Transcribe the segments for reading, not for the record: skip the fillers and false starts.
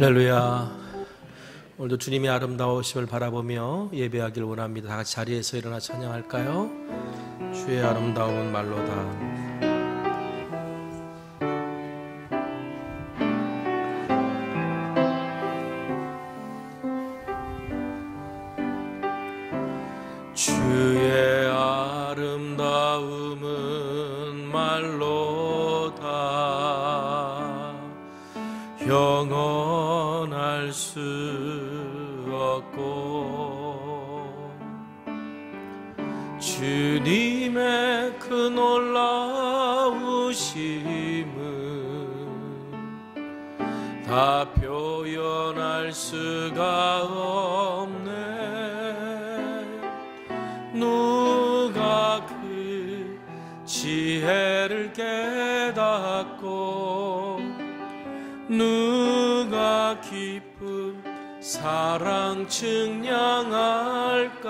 할렐루야. 오늘도 주님의 아름다우심을 바라보며 예배하길 원합니다. 다 같이 자리에서 일어나 찬양할까요? 주의 아름다움은 말로다. 주의 아름다움은 말로다. 영원할 수 없고 주님의 그 놀라우심은 다 표현할 수가 없네. 누가 그 지혜를 깨닫고 누가 깊은 사랑 증량할까.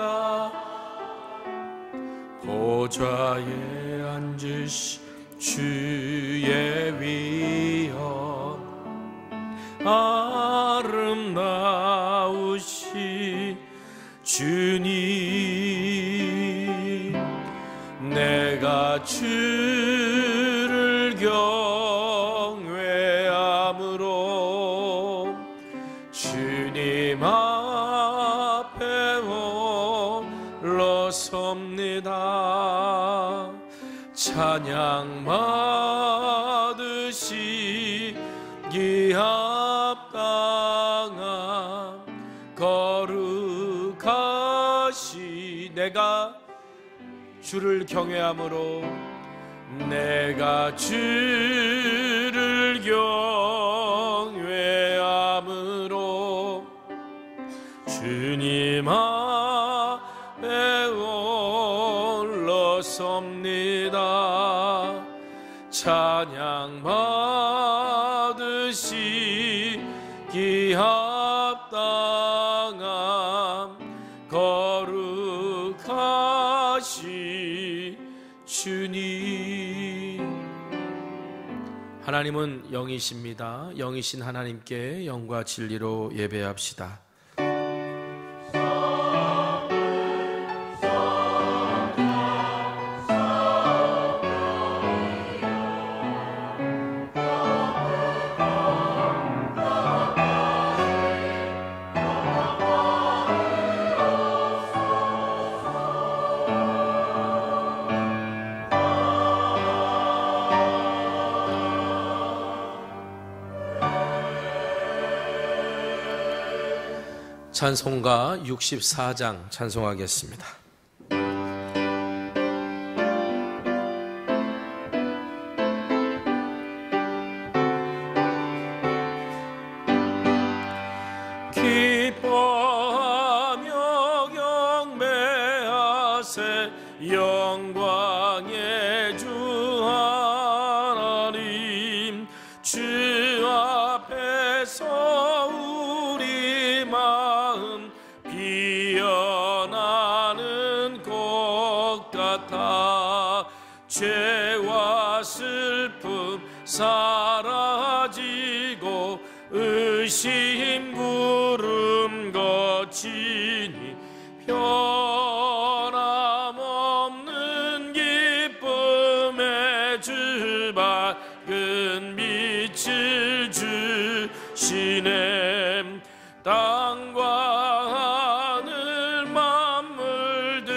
보좌에 앉으신 주의 위엄 아름다우신 주님, 내가 주를 경외함으로 주님 앞에 홀로 섭니다. 찬양 받으시기 합당한 거룩하시. 내가 주를 경외함으로 내가 주를 경외함으로 주님 앞에 홀로 섭니다. 찬양 받으시기 합당한 거룩하시 주님. 하나님은 영이십니다. 영이신 하나님께 영과 진리로 예배합시다. 찬송가 64장 찬송하겠습니다. 기뻐하며 경배하세 영광의 주 하나님. 주 앞에서 우리 마음 피어나는 것 같아. 죄와 슬픔 사라지고 의심 구름 거치니 변함없는 기쁨의 주 밝은 빛을 주시네. 땅과 하늘 만물들이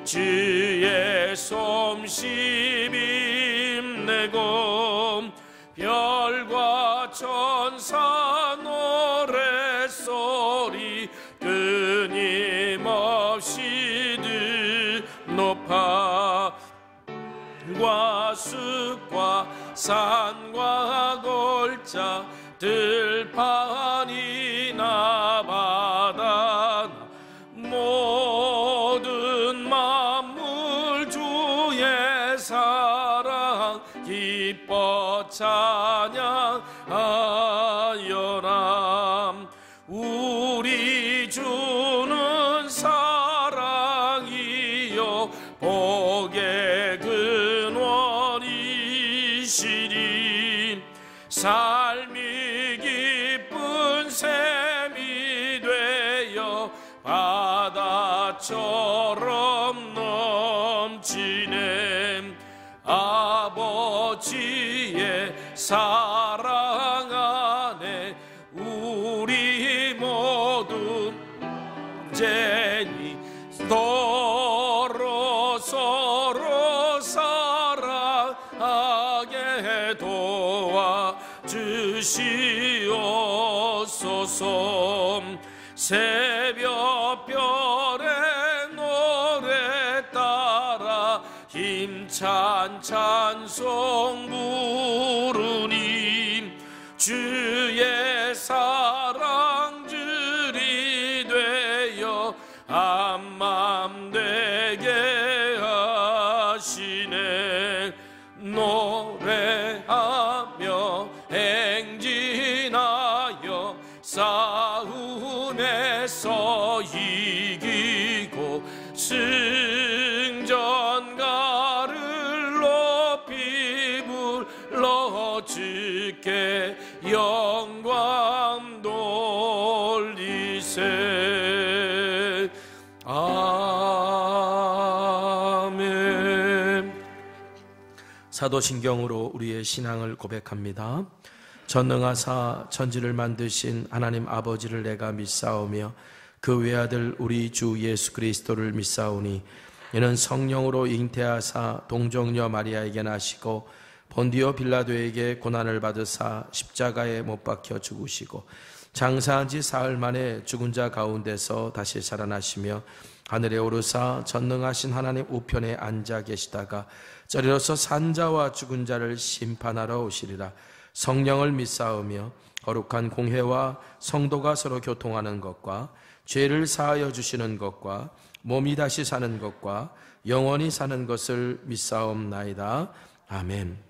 주의 솜씨 빛내고 별과 천사 노랫소리 끊임없이 높아. 들과 숲과 산과 골짜 들판이나 바다나 모든 만물 주의 사랑 기뻐 찬양하여라. 우리 주는 사랑이요 복의 근원이시리. 삶이 기쁨 바다처럼 넘치네. 아버지의 사랑 안에 우리 모두 언제니 서로 사랑하게 도와주시옵소서. 새벽별의 노래 따라 힘찬 찬송 부르니 주의 사랑줄이 되어 한맘 되게 하시네. 노래하며 행진하여 싸움에서 이기고 승전가를 높이 불러 주께 영광 돌리세. 아멘. 사도신경으로 우리의 신앙을 고백합니다. 전능하사 천지를 만드신 하나님 아버지를 내가 믿사오며 그 외아들 우리 주 예수 그리스도를 믿사오니 이는 성령으로 잉태하사 동정녀 마리아에게 나시고 본디오 빌라도에게 고난을 받으사 십자가에 못 박혀 죽으시고 장사한 지 사흘 만에 죽은 자 가운데서 다시 살아나시며 하늘에 오르사 전능하신 하나님 우편에 앉아 계시다가 저리로서 산자와 죽은 자를 심판하러 오시리라. 성령을 믿사오며 거룩한 공회와 성도가 서로 교통하는 것과 죄를 사하여 주시는 것과 몸이 다시 사는 것과 영원히 사는 것을 믿사옵나이다. 아멘.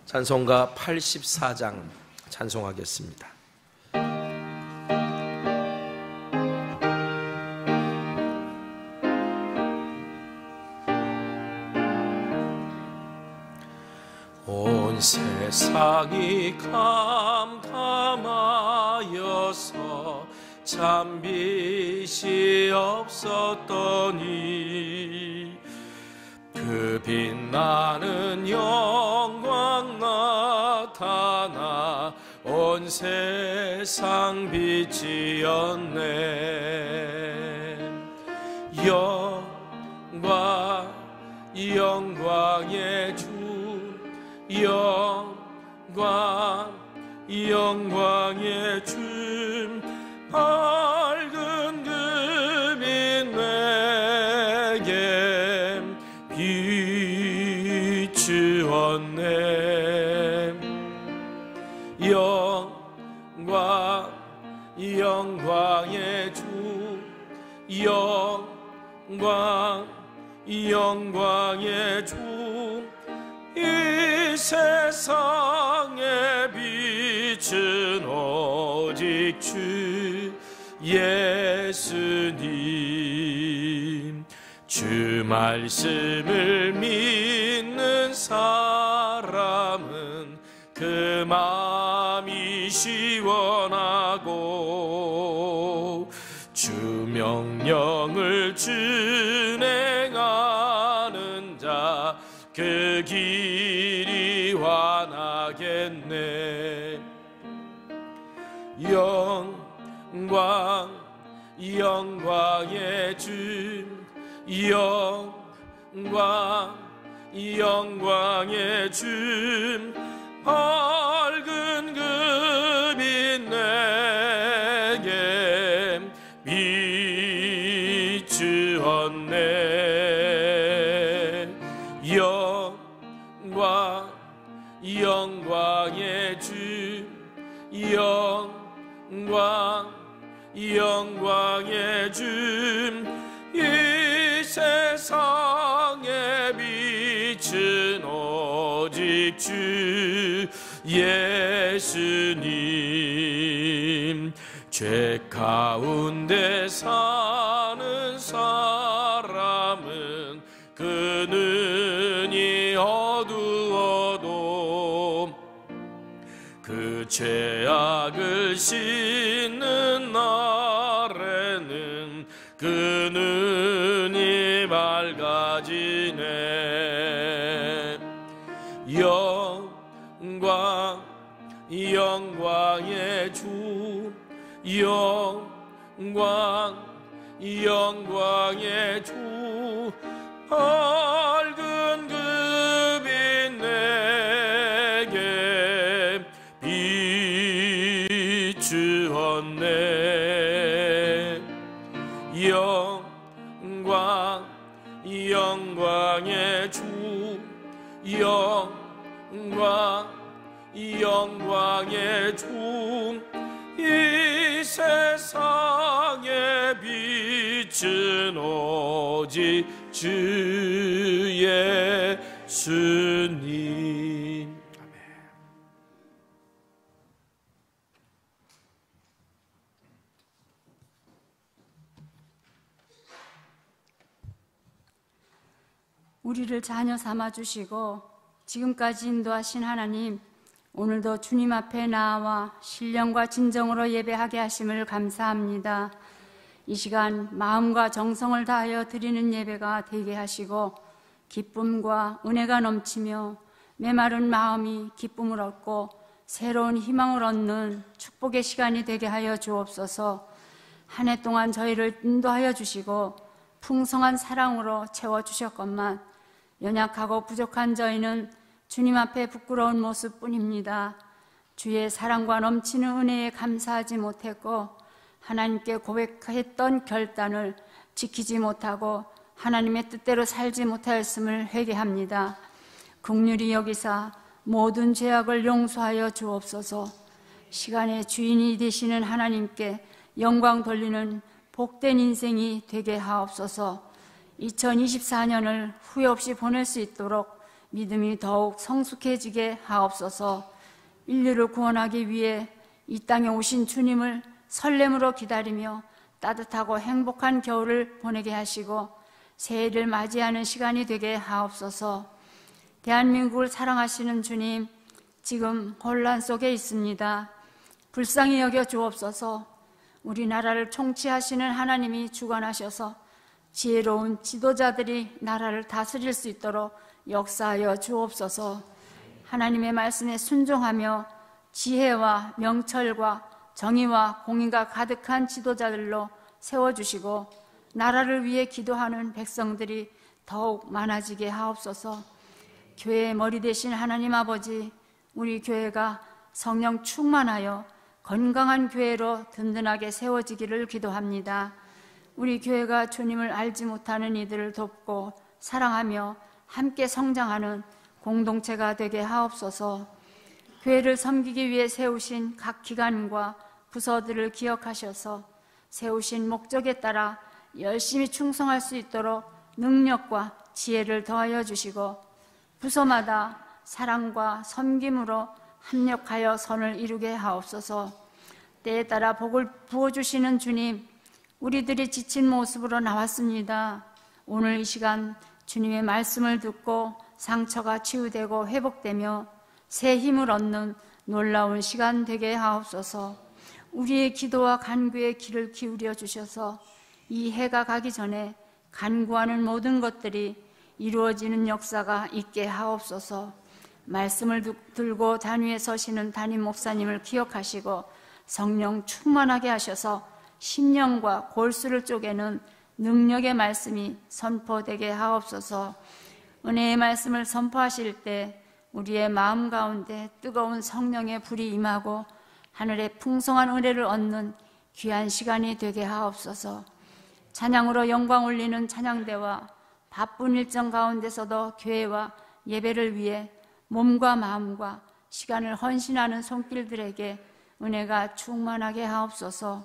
찬송가 84장 찬송하겠습니다. 온 세상이 캄캄하여서 참 빛이 없었더니 그 빛나는 영광 나타나 온 세상 빛이었네. 영광의 주, 영광의 주, 밝은 그 빛 내게 비추었네. 영광의 주, 영광의 주, 이 세상의 빛은 오직 주 예수님. 주 말씀을 믿는 사람은 그 마음이 시원하고 주 명령을 준행하는 자 그 길이 환하겠네. 영광의 주, 영광의 주, 밝은 그 빛 내게 영광의 주 이 세상의 빛은 오직 주 예수님. 죄 가운데 사는 사람은 그 눈이 어두워도 그 죄악을 씻는 날에는 그 눈이 밝아지네. 영광의 주, 영광의 주, 밝은 그 빛 내게 비추었네. 영광의 주, 영광의 주, 이 세상의 빛은 오직 주 예수님. 아멘. 우리를 자녀 삼아주시고 지금까지 인도하신 하나님, 오늘도 주님 앞에 나와 신령과 진정으로 예배하게 하심을 감사합니다. 이 시간 마음과 정성을 다하여 드리는 예배가 되게 하시고 기쁨과 은혜가 넘치며 메마른 마음이 기쁨을 얻고 새로운 희망을 얻는 축복의 시간이 되게 하여 주옵소서. 한 해 동안 저희를 인도하여 주시고 풍성한 사랑으로 채워주셨건만 연약하고 부족한 저희는 주님 앞에 부끄러운 모습뿐입니다. 주의 사랑과 넘치는 은혜에 감사하지 못했고 하나님께 고백했던 결단을 지키지 못하고 하나님의 뜻대로 살지 못하였음을 회개합니다. 긍휼히 여기사 모든 죄악을 용서하여 주옵소서. 시간의 주인이 되시는 하나님께 영광 돌리는 복된 인생이 되게 하옵소서. 2024년을 후회 없이 보낼 수 있도록 믿음이 더욱 성숙해지게 하옵소서. 인류를 구원하기 위해 이 땅에 오신 주님을 설렘으로 기다리며 따뜻하고 행복한 겨울을 보내게 하시고 새해를 맞이하는 시간이 되게 하옵소서. 대한민국을 사랑하시는 주님, 지금 혼란 속에 있습니다. 불쌍히 여겨 주옵소서. 우리나라를 통치하시는 하나님이 주관하셔서 지혜로운 지도자들이 나라를 다스릴 수 있도록 역사하여 주옵소서. 하나님의 말씀에 순종하며 지혜와 명철과 정의와 공의가 가득한 지도자들로 세워주시고 나라를 위해 기도하는 백성들이 더욱 많아지게 하옵소서. 교회의 머리 되신 하나님 아버지, 우리 교회가 성령 충만하여 건강한 교회로 든든하게 세워지기를 기도합니다. 우리 교회가 주님을 알지 못하는 이들을 돕고 사랑하며 함께 성장하는 공동체가 되게 하옵소서. 교회를 섬기기 위해 세우신 각 기관과 부서들을 기억하셔서 세우신 목적에 따라 열심히 충성할 수 있도록 능력과 지혜를 더하여 주시고 부서마다 사랑과 섬김으로 합력하여 선을 이루게 하옵소서. 때에 따라 복을 부어주시는 주님, 우리들이 지친 모습으로 나왔습니다. 오늘 이 시간 주님의 말씀을 듣고 상처가 치유되고 회복되며 새 힘을 얻는 놀라운 시간 되게 하옵소서. 우리의 기도와 간구에 귀를 기울여 주셔서 이 해가 가기 전에 간구하는 모든 것들이 이루어지는 역사가 있게 하옵소서. 말씀을 들고 단위에 서시는 담임 목사님을 기억하시고 성령 충만하게 하셔서 심령과 골수를 쪼개는 능력의 말씀이 선포되게 하옵소서. 은혜의 말씀을 선포하실 때 우리의 마음 가운데 뜨거운 성령의 불이 임하고 하늘의 풍성한 은혜를 얻는 귀한 시간이 되게 하옵소서. 찬양으로 영광 올리는 찬양대와 바쁜 일정 가운데서도 교회와 예배를 위해 몸과 마음과 시간을 헌신하는 손길들에게 은혜가 충만하게 하옵소서.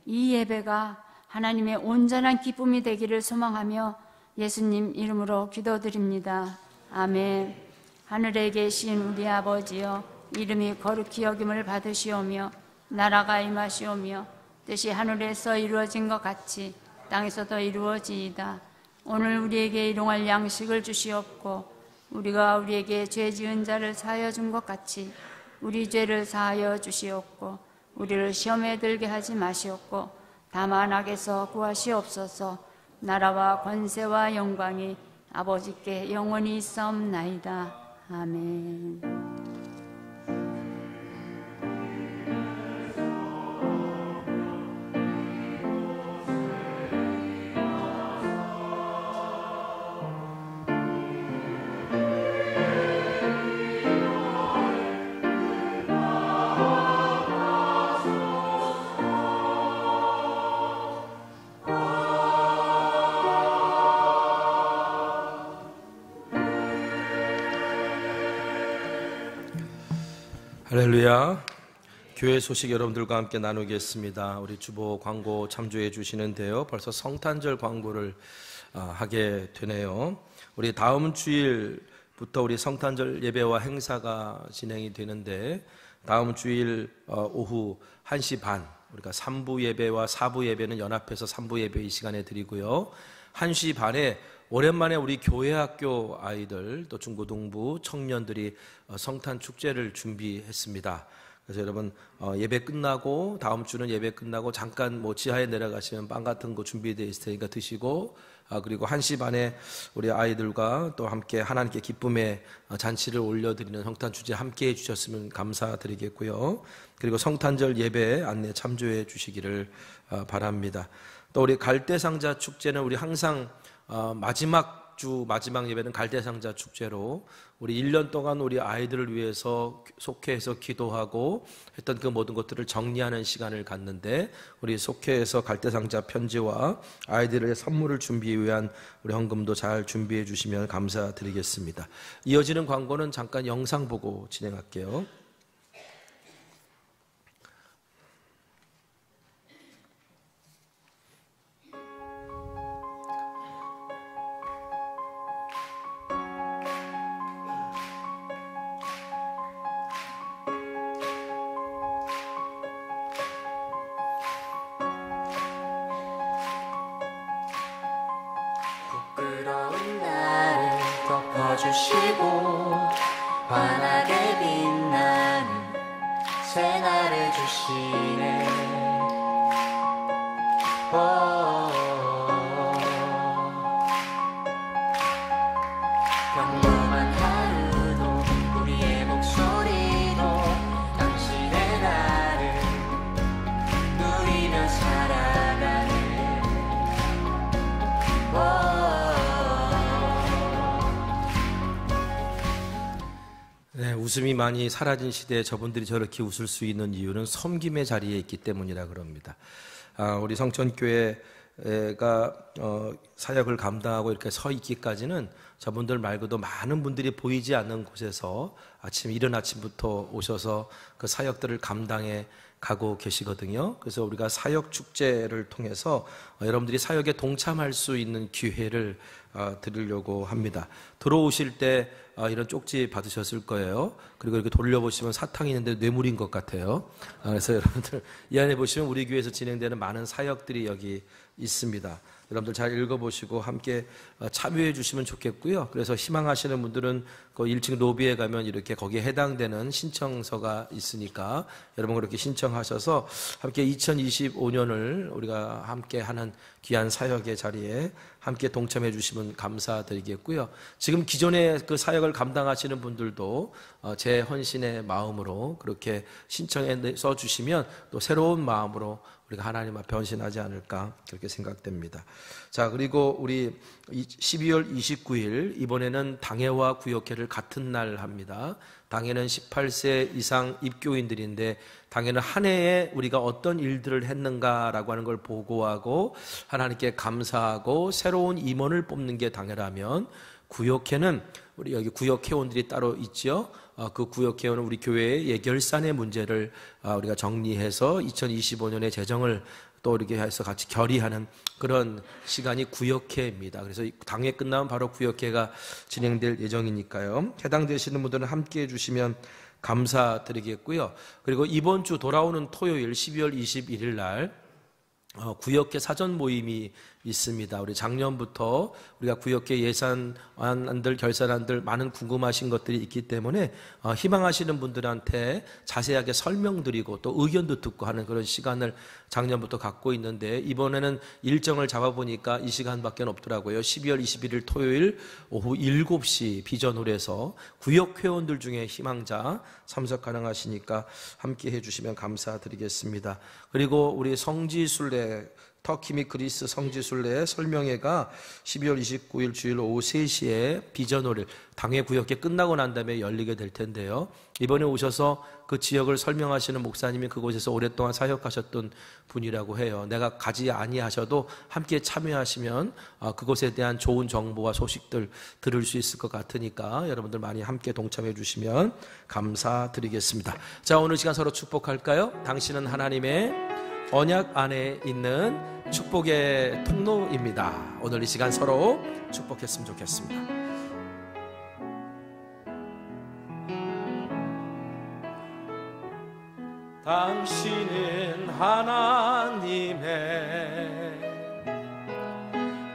이 예배가 하나님의 온전한 기쁨이 되기를 소망하며 예수님 이름으로 기도드립니다. 아멘. 하늘에 계신 우리 아버지여, 이름이 거룩히 여김을 받으시오며 나라가 임하시오며 뜻이 하늘에서 이루어진 것 같이 땅에서도 이루어지이다. 오늘 우리에게 일용할 양식을 주시옵고 우리가 우리에게 죄 지은 자를 사하여 준 것 같이 우리 죄를 사하여 주시옵고 우리를 시험에 들게 하지 마시옵고 다만 악에서 구하시옵소서. 나라와 권세와 영광이 아버지께 영원히 있사옵나이다. 아멘. 할렐루야. 교회 소식 여러분들과 함께 나누겠습니다. 우리 주보 광고 참조해 주시는데요, 벌써 성탄절 광고를 하게 되네요. 우리 다음 주일부터 우리 성탄절 예배와 행사가 진행이 되는데, 다음 주일 오후 1시 반 우리가 3부 예배와 4부 예배는 연합해서 3부 예배 이 시간에 드리고요, 1시 반에 오랜만에 우리 교회 학교 아이들 또 중고등부 청년들이 성탄 축제를 준비했습니다. 그래서 여러분 예배 끝나고, 다음 주는 예배 끝나고 잠깐 지하에 내려가시면 빵 같은 거 준비되어 있을 테니까 드시고, 그리고 1시 반에 우리 아이들과 또 함께 하나님께 기쁨의 잔치를 올려드리는 성탄 축제 함께 해주셨으면 감사드리겠고요. 그리고 성탄절 예배 안내 참조해 주시기를 바랍니다. 또 우리 갈대상자 축제는 우리 항상 마지막 예배는 갈대상자 축제로 우리 1년 동안 우리 아이들을 위해서 속회에서 기도하고 했던 그 모든 것들을 정리하는 시간을 갖는데, 우리 속회에서 갈대상자 편지와 아이들의 선물을 준비하기 위한 우리 헌금도 잘 준비해 주시면 감사드리겠습니다. 이어지는 광고는 잠깐 영상 보고 진행할게요. 부끄러운 나를 덮어주시고 환하게 빛나는 새날을 주시네. 평범한 하루도 우리의 목소리도 당신의 나를 누리며 살아가네. 네, 웃음이 많이 사라진 시대에 저분들이 저렇게 웃을 수 있는 이유는 섬김의 자리에 있기 때문이라 그럽니다. 우리 성천교회가 사역을 감당하고 이렇게 서 있기까지는 저분들 말고도 많은 분들이 보이지 않는 곳에서 이른 아침부터 오셔서 그 사역들을 감당해 가고 계시거든요. 그래서 우리가 사역 축제를 통해서 여러분들이 사역에 동참할 수 있는 기회를 드리려고 합니다. 들어오실 때 이런 쪽지 받으셨을 거예요. 그리고 이렇게 돌려보시면 사탕이 있는데 뇌물인 것 같아요. 그래서 여러분들 이 안에 보시면 우리 교회에서 진행되는 많은 사역들이 여기 있습니다. 여러분들 잘 읽어보시고 함께 참여해 주시면 좋겠고요. 그래서 희망하시는 분들은 그 1층 로비에 가면 이렇게 거기에 해당되는 신청서가 있으니까 여러분 그렇게 신청하셔서 함께 2025년을 우리가 함께 하는 귀한 사역의 자리에 함께 동참해 주시면 감사드리겠고요. 지금 기존에 그 사역을 감당하시는 분들도 제 헌신의 마음으로 그렇게 신청해 써 주시면 또 새로운 마음으로 우리가 하나님 앞에 헌신하지 않을까 그렇게 생각됩니다. 자, 그리고 우리 12월 29일 이번에는 당회와 구역회를 같은 날 합니다. 당회는 18세 이상 입교인들인데 당회는 한 해에 우리가 어떤 일들을 했는가라고 하는 걸 보고하고 하나님께 감사하고 새로운 임원을 뽑는 게 당회라면, 구역회는 우리 여기 구역회원들이 따로 있죠. 그 구역회원은 우리 교회의 예결산의 문제를 우리가 정리해서 2025년에 재정을 또 이렇게 해서 같이 결의하는 그런 시간이 구역회입니다. 그래서 당회 끝나면 바로 구역회가 진행될 예정이니까요. 해당되시는 분들은 함께 해주시면 감사드리겠고요. 그리고 이번 주 돌아오는 토요일 12월 21일 날 구역회 사전 모임이 있습니다. 우리 작년부터 우리가 구역회 예산안들, 결산안들 많은 궁금하신 것들이 있기 때문에 희망하시는 분들한테 자세하게 설명드리고 또 의견도 듣고 하는 그런 시간을 작년부터 갖고 있는데 이번에는 일정을 잡아보니까 이 시간밖에 없더라고요. 12월 21일 토요일 오후 7시 비전홀에서 구역회원들 중에 희망자 참석 가능하시니까 함께 해주시면 감사드리겠습니다. 그리고 우리 성지순례 터키 및 그리스 성지순례 설명회가 12월 29일 주일 오후 3시에 비전홀 당회 구역회 끝나고 난 다음에 열리게 될 텐데요. 이번에 오셔서 그 지역을 설명하시는 목사님이 그곳에서 오랫동안 사역하셨던 분이라고 해요. 내가 가지 아니하셔도 함께 참여하시면 그곳에 대한 좋은 정보와 소식들 들을 수 있을 것 같으니까 여러분들 많이 함께 동참해 주시면 감사드리겠습니다. 자, 오늘 시간 서로 축복할까요? 당신은 하나님의 언약 안에 있는 축복의 통로입니다. 오늘 이 시간 서로 축복했으면 좋겠습니다. 당신은 하나님의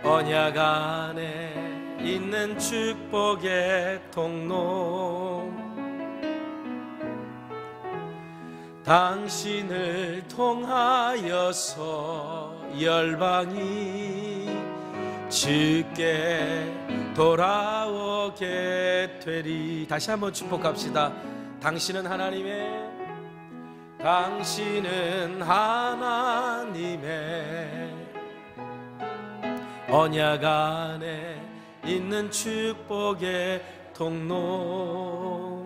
언약 안에 있는 축복의 통로, 당신을 통하여서 열방이 주께 돌아오게 되리. 다시 한번 축복합시다. 당신은 하나님의 언약 안에 있는 축복의 통로,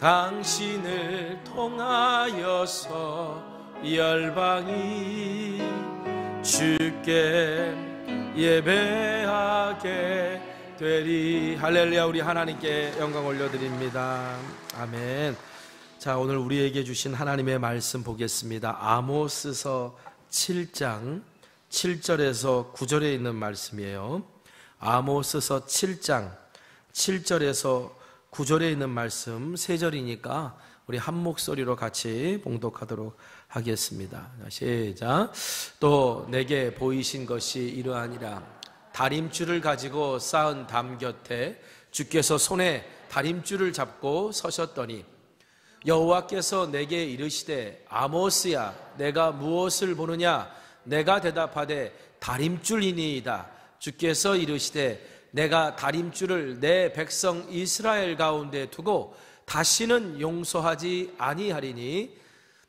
당신을 통하여서 열방이 주께 예배하게 되리. 할렐루야. 우리 하나님께 영광 올려드립니다. 아멘. 자, 오늘 우리에게 주신 하나님의 말씀 보겠습니다. 아모스서 7장 7절에서 9절에 있는 말씀이에요. 아모스서 7장 7절에서 9절에 있는 말씀 3절이니까 우리 한 목소리로 같이 봉독하도록 하겠습니다. 시작. 또 내게 보이신 것이 이러하니라. 다림줄을 가지고 쌓은 담 곁에 주께서 손에 다림줄을 잡고 서셨더니 여호와께서 내게 이르시되 아모스야, 내가 무엇을 보느냐? 내가 대답하되 다림줄이니이다. 주께서 이르시되 내가 다림줄을 내 백성 이스라엘 가운데 두고 다시는 용서하지 아니하리니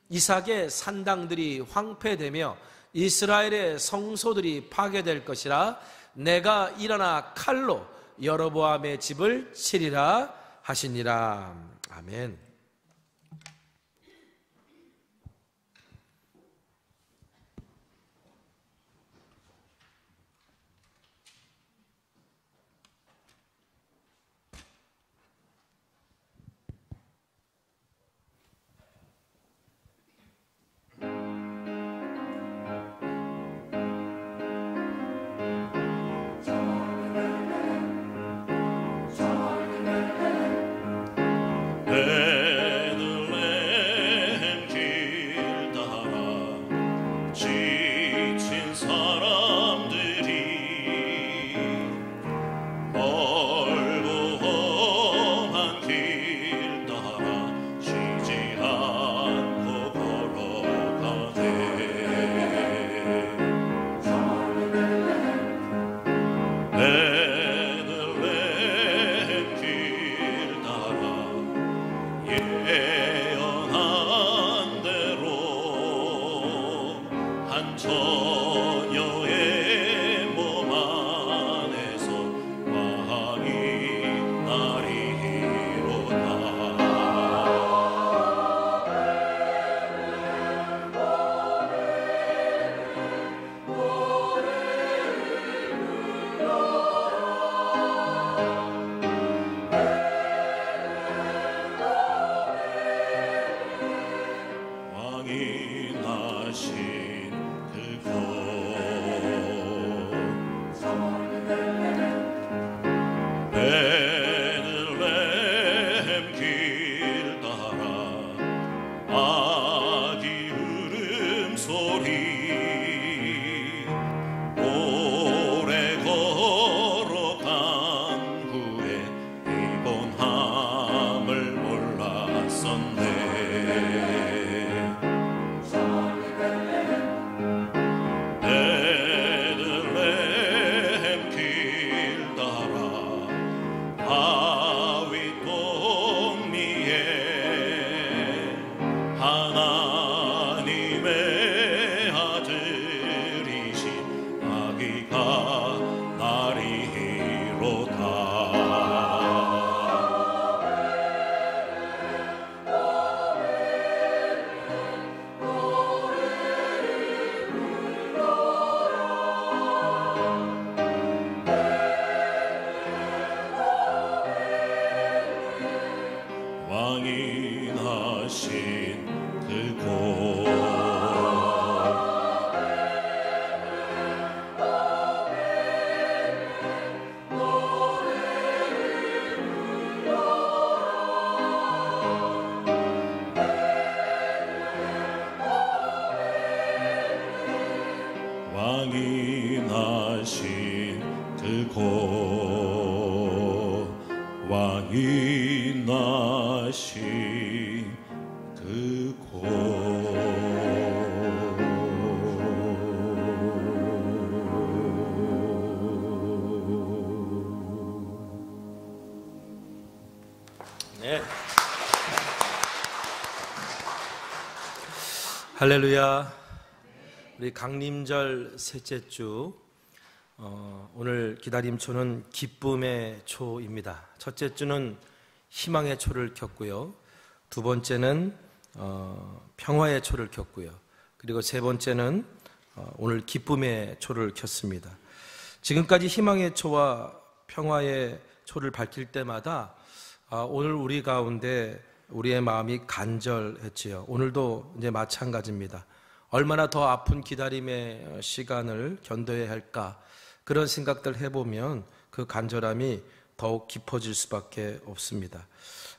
이삭의 산당들이 황폐되며 이스라엘의 성소들이 파괴될 것이라. 내가 일어나 칼로 여로보암의 집을 치리라 하시니라. 아멘. 왕인하신 그곳 베들레헴 길 따라 아기 울음소리 오래 걸어간 후에 피곤함을 몰랐었네. 베들레헴 길 따라 다윗 동리에 하나님의 아들이신 아기가 나리로다. 왕인하신 그곳 왕인하신 그곳 왕인하신 네. 할렐루야. 우리 강림절 셋째 주 오늘 기다림초는 기쁨의 초입니다. 첫째 주는 희망의 초를 켰고요. 두 번째는 평화의 초를 켰고요. 그리고 세 번째는 오늘 기쁨의 초를 켰습니다. 지금까지 희망의 초와 평화의 초를 밝힐 때마다 오늘 우리 가운데 우리의 마음이 간절했지요. 오늘도 이제 마찬가지입니다. 얼마나 더 아픈 기다림의 시간을 견뎌야 할까, 그런 생각들 해보면 그 간절함이 더욱 깊어질 수밖에 없습니다.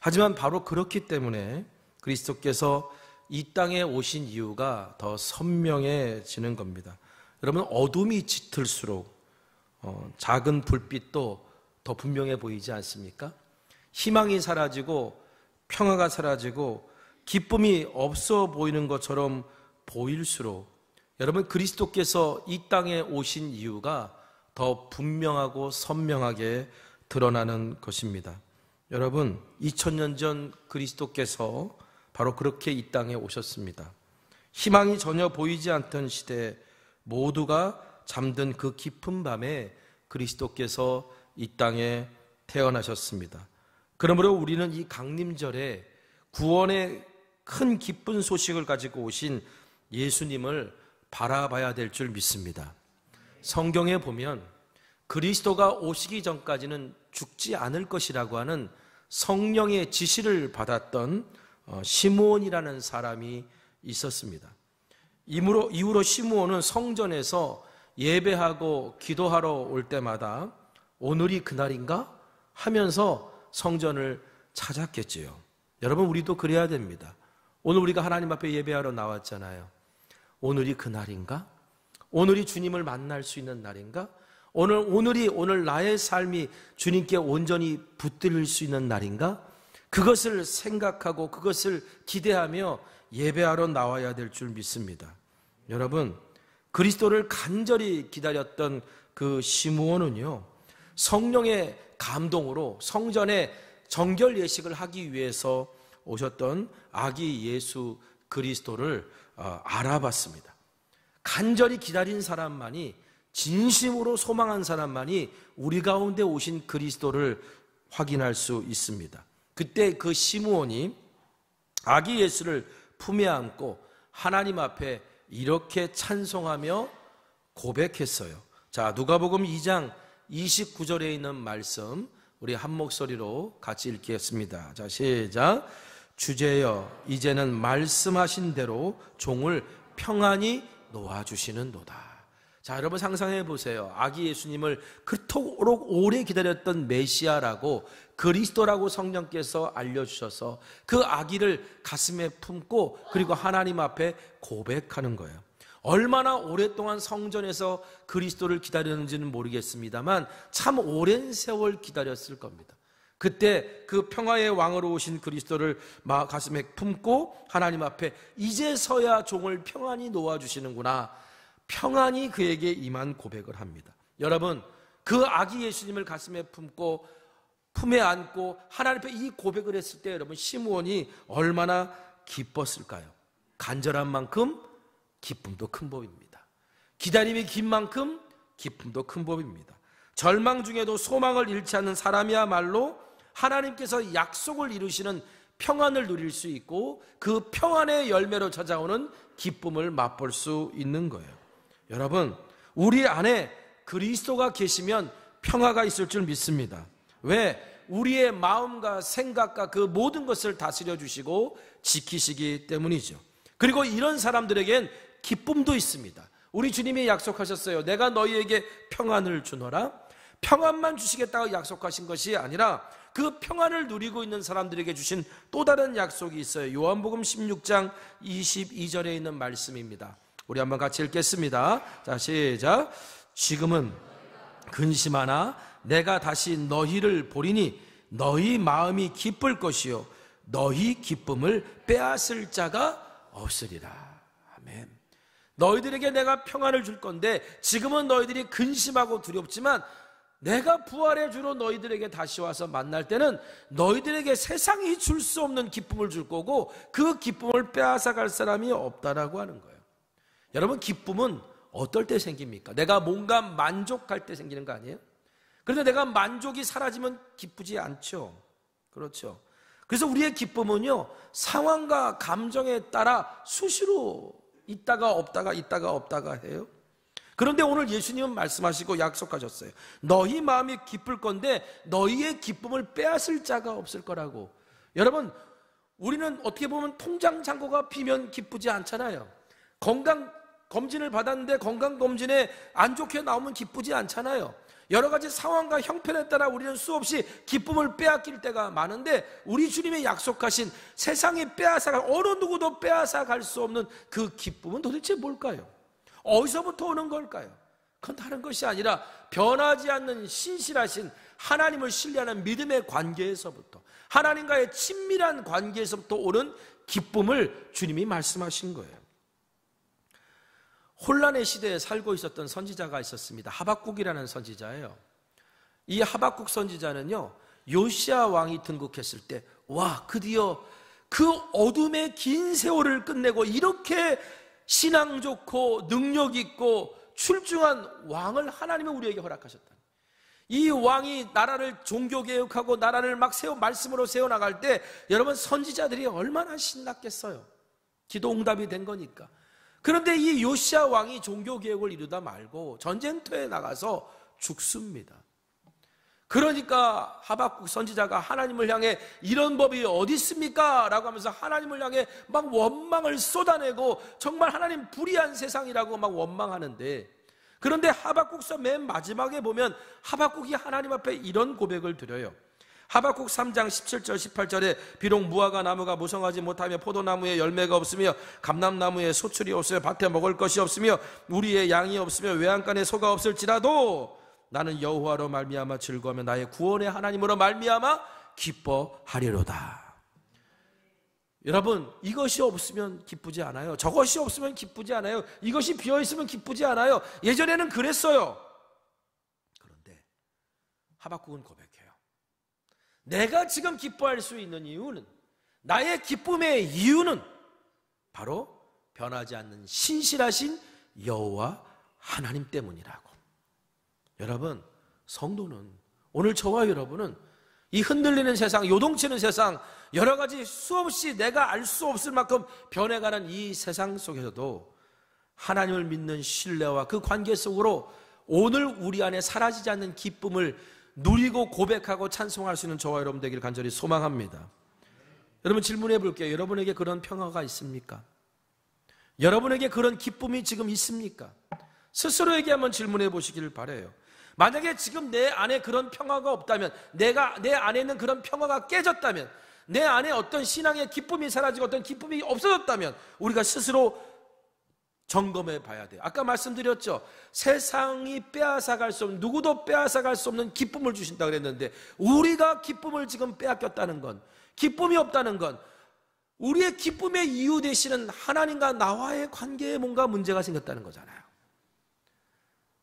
하지만 바로 그렇기 때문에 그리스도께서 이 땅에 오신 이유가 더 선명해지는 겁니다. 여러분, 어둠이 짙을수록 작은 불빛도 더 분명해 보이지 않습니까? 희망이 사라지고 평화가 사라지고 기쁨이 없어 보이는 것처럼 보일수록 여러분, 그리스도께서 이 땅에 오신 이유가 더 분명하고 선명하게 드러나는 것입니다. 여러분, 2000년 전 그리스도께서 바로 그렇게 이 땅에 오셨습니다. 희망이 전혀 보이지 않던 시대에 모두가 잠든 그 깊은 밤에 그리스도께서 이 땅에 태어나셨습니다. 그러므로 우리는 이 강림절에 구원의 큰 기쁜 소식을 가지고 오신 예수님을 바라봐야 될 줄 믿습니다. 성경에 보면 그리스도가 오시기 전까지는 죽지 않을 것이라고 하는 성령의 지시를 받았던 시므온이라는 사람이 있었습니다. 이후로 시므온은 성전에서 예배하고 기도하러 올 때마다 오늘이 그날인가 하면서 성전을 찾았겠지요. 여러분, 우리도 그래야 됩니다. 오늘 우리가 하나님 앞에 예배하러 나왔잖아요. 오늘이 그날인가? 오늘이 주님을 만날 수 있는 날인가? 오늘 나의 삶이 주님께 온전히 붙들릴 수 있는 날인가? 그것을 생각하고 그것을 기대하며 예배하러 나와야 될 줄 믿습니다. 여러분, 그리스도를 간절히 기다렸던 그 시므온은요, 성령의 감동으로 성전에 정결 예식을 하기 위해서 오셨던 아기 예수 그리스도를 알아봤습니다. 간절히 기다린 사람만이, 진심으로 소망한 사람만이 우리 가운데 오신 그리스도를 확인할 수 있습니다. 그때 그 시므온이 아기 예수를 품에 안고 하나님 앞에 이렇게 찬송하며 고백했어요. 자, 누가복음 2장 29절에 있는 말씀 우리 한 목소리로 같이 읽겠습니다. 자, 시작. 주제여 이제는 말씀하신 대로 종을 평안히 놓아주시는도다. 자, 여러분 상상해 보세요. 아기 예수님을 그토록 오래 기다렸던 메시아라고, 그리스도라고 성령께서 알려주셔서 그 아기를 가슴에 품고 그리고 하나님 앞에 고백하는 거예요. 얼마나 오랫동안 성전에서 그리스도를 기다렸는지는 모르겠습니다만 참 오랜 세월 기다렸을 겁니다. 그때 그 평화의 왕으로 오신 그리스도를 가슴에 품고 하나님 앞에 이제서야 종을 평안히 놓아주시는구나, 평안히 그에게 임한 고백을 합니다. 여러분, 그 아기 예수님을 가슴에 품고 품에 안고 하나님 앞에 이 고백을 했을 때 여러분, 시므온이 얼마나 기뻤을까요? 간절한 만큼 기쁨도 큰 법입니다. 기다림이 긴 만큼 기쁨도 큰 법입니다. 절망 중에도 소망을 잃지 않는 사람이야말로 하나님께서 약속을 이루시는 평안을 누릴 수 있고 그 평안의 열매로 찾아오는 기쁨을 맛볼 수 있는 거예요. 여러분, 우리 안에 그리스도가 계시면 평화가 있을 줄 믿습니다. 왜? 우리의 마음과 생각과 그 모든 것을 다스려 주시고 지키시기 때문이죠. 그리고 이런 사람들에겐 기쁨도 있습니다. 우리 주님이 약속하셨어요. 내가 너희에게 평안을 주노라. 평안만 주시겠다고 약속하신 것이 아니라 그 평안을 누리고 있는 사람들에게 주신 또 다른 약속이 있어요. 요한복음 16장 22절에 있는 말씀입니다. 우리 한번 같이 읽겠습니다. 자, 시작. 지금은 근심하나 내가 다시 너희를 보리니 너희 마음이 기쁠 것이요 너희 기쁨을 빼앗을 자가 없으리라. 아멘. 너희들에게 내가 평안을 줄 건데 지금은 너희들이 근심하고 두렵지만 내가 부활의 주로 너희들에게 다시 와서 만날 때는 너희들에게 세상이 줄 수 없는 기쁨을 줄 거고 그 기쁨을 빼앗아 갈 사람이 없다라고 하는 거예요. 여러분, 기쁨은 어떨 때 생깁니까? 내가 뭔가 만족할 때 생기는 거 아니에요? 그런데 내가 만족이 사라지면 기쁘지 않죠. 그렇죠. 그래서 우리의 기쁨은요, 상황과 감정에 따라 수시로 있다가 없다가 해요. 그런데 오늘 예수님은 말씀하시고 약속하셨어요. 너희 마음이 기쁠 건데 너희의 기쁨을 빼앗을 자가 없을 거라고. 여러분, 우리는 어떻게 보면 통장 잔고가 비면 기쁘지 않잖아요. 건강검진을 받았는데 건강검진에 안 좋게 나오면 기쁘지 않잖아요. 여러 가지 상황과 형편에 따라 우리는 수없이 기쁨을 빼앗길 때가 많은데 우리 주님이 약속하신 세상이 빼앗아갈, 어느 누구도 빼앗아갈 수 없는 그 기쁨은 도대체 뭘까요? 어디서부터 오는 걸까요? 그건 다른 것이 아니라 변하지 않는 신실하신 하나님을 신뢰하는 믿음의 관계에서부터, 하나님과의 친밀한 관계에서부터 오는 기쁨을 주님이 말씀하신 거예요. 혼란의 시대에 살고 있었던 선지자가 있었습니다. 하박국이라는 선지자예요. 이 하박국 선지자는요, 요시야 왕이 등극했을 때, 와, 드디어 그 어둠의 긴 세월을 끝내고 이렇게 신앙 좋고 능력 있고 출중한 왕을 하나님이 우리에게 허락하셨다. 이 왕이 나라를 종교개혁하고 나라를 막 말씀으로 세워나갈 때 여러분, 선지자들이 얼마나 신났겠어요. 기도 응답이 된 거니까. 그런데 이 요시야 왕이 종교개혁을 이루다 말고 전쟁터에 나가서 죽습니다. 그러니까 하박국 선지자가 하나님을 향해 이런 법이 어디 있습니까? 라고 하면서 하나님을 향해 막 원망을 쏟아내고 정말 하나님 불의한 세상이라고 막 원망하는데, 그런데 하박국서 맨 마지막에 보면 하박국이 하나님 앞에 이런 고백을 드려요. 하박국 3장 17절 18절에 비록 무화과 나무가 무성하지 못하며 포도나무에 열매가 없으며 감람나무에 소출이 없으며 밭에 먹을 것이 없으며 우리의 양이 없으며 외양간에 소가 없을지라도 나는 여호와로 말미암아 즐거우며 나의 구원의 하나님으로 말미암아 기뻐하리로다. 여러분, 이것이 없으면 기쁘지 않아요. 저것이 없으면 기쁘지 않아요. 이것이 비어있으면 기쁘지 않아요. 예전에는 그랬어요. 그런데 하박국은 고백해요. 내가 지금 기뻐할 수 있는 이유는, 나의 기쁨의 이유는 바로 변하지 않는 신실하신 여호와 하나님 때문이라고. 여러분, 성도는, 오늘 저와 여러분은 이 흔들리는 세상, 요동치는 세상, 여러 가지 수없이 내가 알 수 없을 만큼 변해가는 이 세상 속에서도 하나님을 믿는 신뢰와 그 관계 속으로 오늘 우리 안에 사라지지 않는 기쁨을 누리고 고백하고 찬송할 수 있는 저와 여러분 되기를 간절히 소망합니다. 여러분 질문해 볼게요. 여러분에게 그런 평화가 있습니까? 여러분에게 그런 기쁨이 지금 있습니까? 스스로에게 한번 질문해 보시기를 바라요. 만약에 지금 내 안에 그런 평화가 없다면, 내 안에 있는 그런 평화가 깨졌다면, 내 안에 어떤 신앙의 기쁨이 사라지고 어떤 기쁨이 없어졌다면 우리가 스스로 점검해 봐야 돼요. 아까 말씀드렸죠. 세상이 빼앗아갈 수 없는, 누구도 빼앗아갈 수 없는 기쁨을 주신다 그랬는데, 우리가 기쁨을 지금 빼앗겼다는 건, 기쁨이 없다는 건 우리의 기쁨의 이유 되시는 하나님과 나와의 관계에 뭔가 문제가 생겼다는 거잖아요.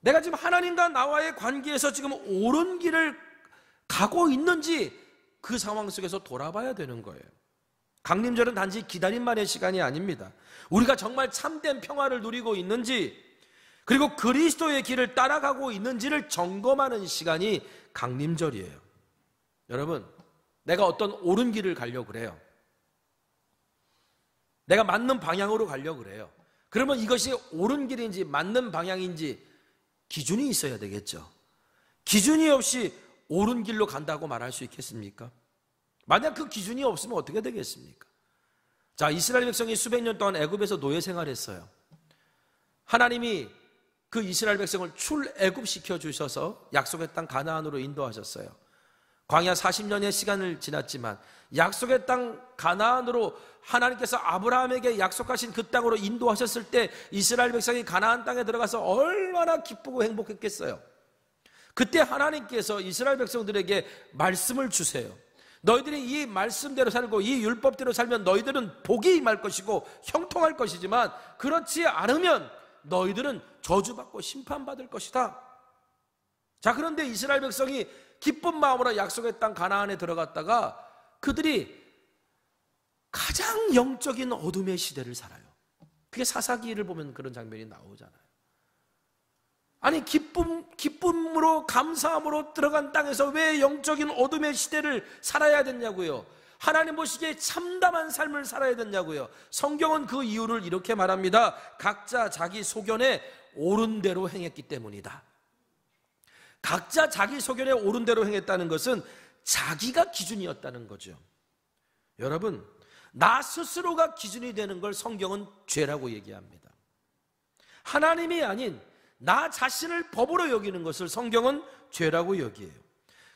내가 지금 하나님과 나와의 관계에서 지금 옳은 길을 가고 있는지 그 상황 속에서 돌아봐야 되는 거예요. 강림절은 단지 기다림만의 시간이 아닙니다. 우리가 정말 참된 평화를 누리고 있는지, 그리고 그리스도의 길을 따라가고 있는지를 점검하는 시간이 강림절이에요. 여러분, 내가 어떤 옳은 길을 가려고 그래요. 내가 맞는 방향으로 가려고 그래요. 그러면 이것이 옳은 길인지 맞는 방향인지 기준이 있어야 되겠죠. 기준이 없이 옳은 길로 간다고 말할 수 있겠습니까? 만약 그 기준이 없으면 어떻게 되겠습니까? 자, 이스라엘 백성이 수백 년 동안 애굽에서 노예 생활했어요. 하나님이 그 이스라엘 백성을 출애굽시켜 주셔서 약속의 땅 가나안으로 인도하셨어요. 광야 40년의 시간을 지났지만 약속의 땅 가나안으로 하나님께서 아브라함에게 약속하신 그 땅으로 인도하셨을 때 이스라엘 백성이 가나안 땅에 들어가서 얼마나 기쁘고 행복했겠어요. 그때 하나님께서 이스라엘 백성들에게 말씀을 주세요. 너희들이 이 말씀대로 살고 이 율법대로 살면 너희들은 복이 임할 것이고 형통할 것이지만, 그렇지 않으면 너희들은 저주받고 심판받을 것이다. 자, 그런데 이스라엘 백성이 기쁜 마음으로 약속의 땅 가나안에 들어갔다가 그들이 가장 영적인 어둠의 시대를 살아요. 그게 사사기를 보면 그런 장면이 나오잖아요. 아니, 기쁨으로 감사함으로 들어간 땅에서 왜 영적인 어둠의 시대를 살아야 됐냐고요. 하나님 보시기에 참담한 삶을 살아야 됐냐고요. 성경은 그 이유를 이렇게 말합니다. 각자 자기 소견에 옳은 대로 행했기 때문이다. 각자 자기 소견에 옳은 대로 행했다는 것은 자기가 기준이었다는 거죠. 여러분, 나 스스로가 기준이 되는 걸 성경은 죄라고 얘기합니다. 하나님이 아닌 나 자신을 법으로 여기는 것을 성경은 죄라고 여기해요.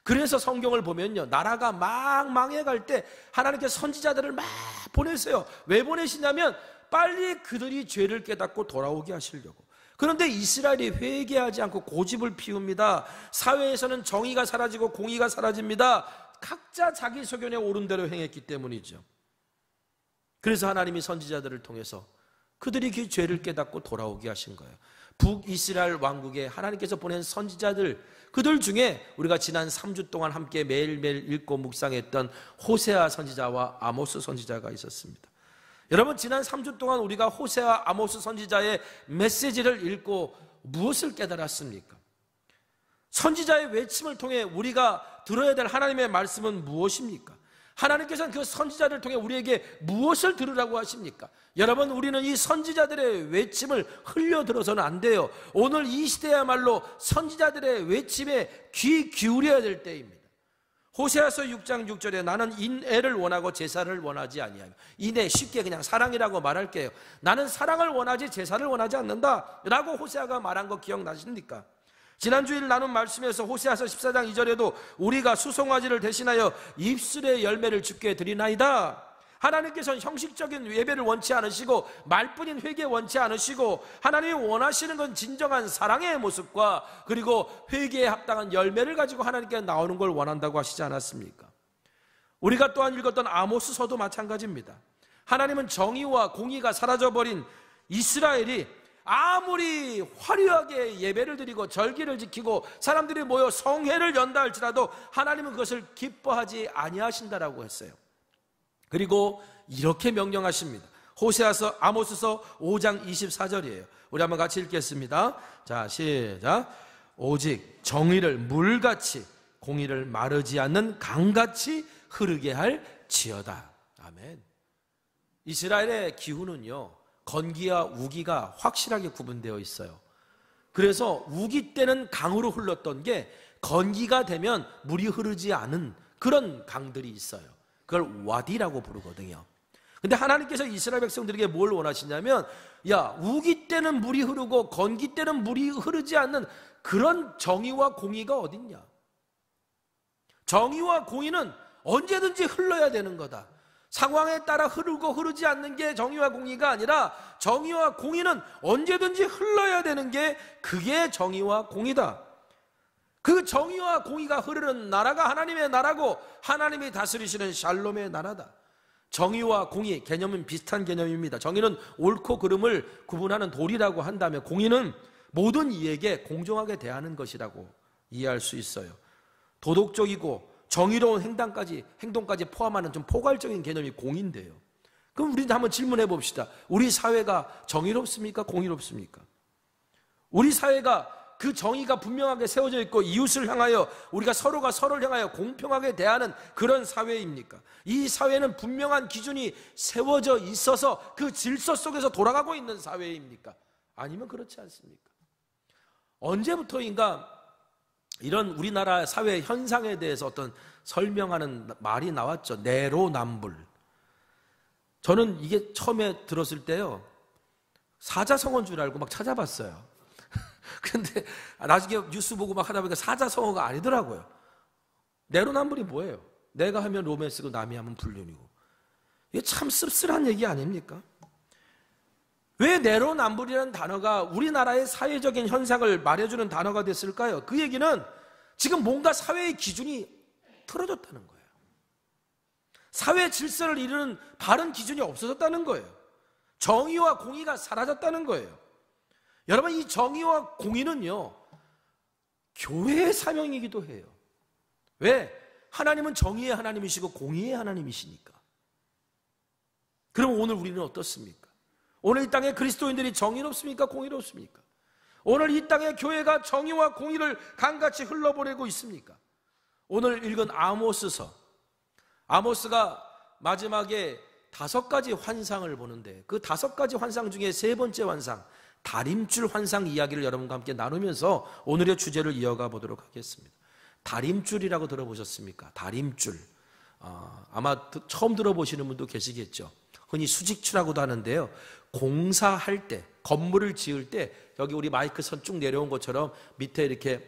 그래서 성경을 보면요, 나라가 막 망해갈 때 하나님께서 선지자들을 막 보내세요. 왜 보내시냐면 빨리 그들이 죄를 깨닫고 돌아오게 하시려고. 그런데 이스라엘이 회개하지 않고 고집을 피웁니다. 사회에서는 정의가 사라지고 공의가 사라집니다. 각자 자기 소견에 옳은 대로 행했기 때문이죠. 그래서 하나님이 선지자들을 통해서 그들이 그 죄를 깨닫고 돌아오게 하신 거예요. 북이스라엘 왕국에 하나님께서 보낸 선지자들, 그들 중에 우리가 지난 3주 동안 함께 매일매일 읽고 묵상했던 호세아 선지자와 아모스 선지자가 있었습니다. 여러분, 지난 3주 동안 우리가 호세아 아모스 선지자의 메시지를 읽고 무엇을 깨달았습니까? 선지자의 외침을 통해 우리가 들어야 될 하나님의 말씀은 무엇입니까? 하나님께서는 그 선지자를 통해 우리에게 무엇을 들으라고 하십니까? 여러분, 우리는 이 선지자들의 외침을 흘려들어서는 안 돼요. 오늘 이 시대야말로 선지자들의 외침에 귀 기울여야 될 때입니다. 호세아서 6장 6절에 나는 인애를 원하고 제사를 원하지 아니하며, 인애 쉽게 그냥 사랑이라고 말할게요. 나는 사랑을 원하지 제사를 원하지 않는다 라고 호세아가 말한 거 기억나십니까? 지난주일 나눈 말씀에서 호세아서 14장 2절에도 우리가 수송아지를 대신하여 입술의 열매를 주께 드리나이다. 하나님께서는 형식적인 예배를 원치 않으시고 말뿐인 회개 원치 않으시고, 하나님이 원하시는 건 진정한 사랑의 모습과 그리고 회개에 합당한 열매를 가지고 하나님께 나오는 걸 원한다고 하시지 않았습니까? 우리가 또한 읽었던 아모스서도 마찬가지입니다. 하나님은 정의와 공의가 사라져버린 이스라엘이 아무리 화려하게 예배를 드리고 절기를 지키고 사람들이 모여 성회를 연다 할지라도 하나님은 그것을 기뻐하지 아니하신다라고 했어요. 그리고 이렇게 명령하십니다. 호세아서 아모스서 5장 24절이에요. 우리 한번 같이 읽겠습니다. 자, 시작. 오직 정의를 물같이 공의를 마르지 않는 강같이 흐르게 할지어다. 아멘. 이스라엘의 기후는요, 건기와 우기가 확실하게 구분되어 있어요. 그래서 우기 때는 강으로 흘렀던 게 건기가 되면 물이 흐르지 않은 그런 강들이 있어요. 그걸 와디라고 부르거든요. 근데 하나님께서 이스라엘 백성들에게 뭘 원하시냐면, 야, 우기 때는 물이 흐르고 건기 때는 물이 흐르지 않는 그런 정의와 공의가 어딨냐. 정의와 공의는 언제든지 흘러야 되는 거다. 상황에 따라 흐르고 흐르지 않는 게 정의와 공의가 아니라, 정의와 공의는 언제든지 흘러야 되는 게 그게 정의와 공의다. 그 정의와 공의가 흐르는 나라가 하나님의 나라고, 하나님이 다스리시는 샬롬의 나라다. 정의와 공의, 개념은 비슷한 개념입니다. 정의는 옳고 그름을 구분하는 도리라고 한다면, 공의는 모든 이에게 공정하게 대하는 것이라고 이해할 수 있어요. 도덕적이고 정의로운 행동까지 포함하는 좀 포괄적인 개념이 공의인데요. 그럼 우리 한번 질문해 봅시다. 우리 사회가 정의롭습니까? 공의롭습니까? 우리 사회가 그 정의가 분명하게 세워져 있고 이웃을 향하여, 우리가 서로가 서로를 향하여 공평하게 대하는 그런 사회입니까? 이 사회는 분명한 기준이 세워져 있어서 그 질서 속에서 돌아가고 있는 사회입니까? 아니면 그렇지 않습니까? 언제부터인가 이런 우리나라 사회 현상에 대해서 어떤 설명하는 말이 나왔죠. 내로남불. 저는 이게 처음에 들었을 때요, 사자성어인 줄 알고 막 찾아봤어요. 근데 나중에 뉴스 보고 막 하다 보니까 사자성어가 아니더라고요. 내로남불이 뭐예요? 내가 하면 로맨스고 남이 하면 불륜이고. 이게 참 씁쓸한 얘기 아닙니까? 왜 내로남불이라는 단어가 우리나라의 사회적인 현상을 말해주는 단어가 됐을까요? 그 얘기는 지금 뭔가 사회의 기준이 틀어졌다는 거예요. 사회 질서를 이루는 바른 기준이 없어졌다는 거예요. 정의와 공의가 사라졌다는 거예요. 여러분, 이 정의와 공의는요, 교회의 사명이기도 해요. 왜? 하나님은 정의의 하나님이시고 공의의 하나님이시니까. 그럼 오늘 우리는 어떻습니까? 오늘 이 땅에 그리스도인들이 정의롭습니까? 공의롭습니까? 오늘 이 땅에 교회가 정의와 공의를 강같이 흘러보내고 있습니까? 오늘 읽은 아모스서, 아모스가 마지막에 5가지 환상을 보는데, 그 5가지 환상 중에 3번째 환상, 다림줄 환상 이야기를 여러분과 함께 나누면서 오늘의 주제를 이어가 보도록 하겠습니다. 다림줄이라고 들어보셨습니까? 다림줄. 아마 처음 들어보시는 분도 계시겠죠. 흔히 수직추라고도 하는데요, 공사할 때, 건물을 지을 때 여기 우리 마이크 선 쭉 내려온 것처럼 밑에 이렇게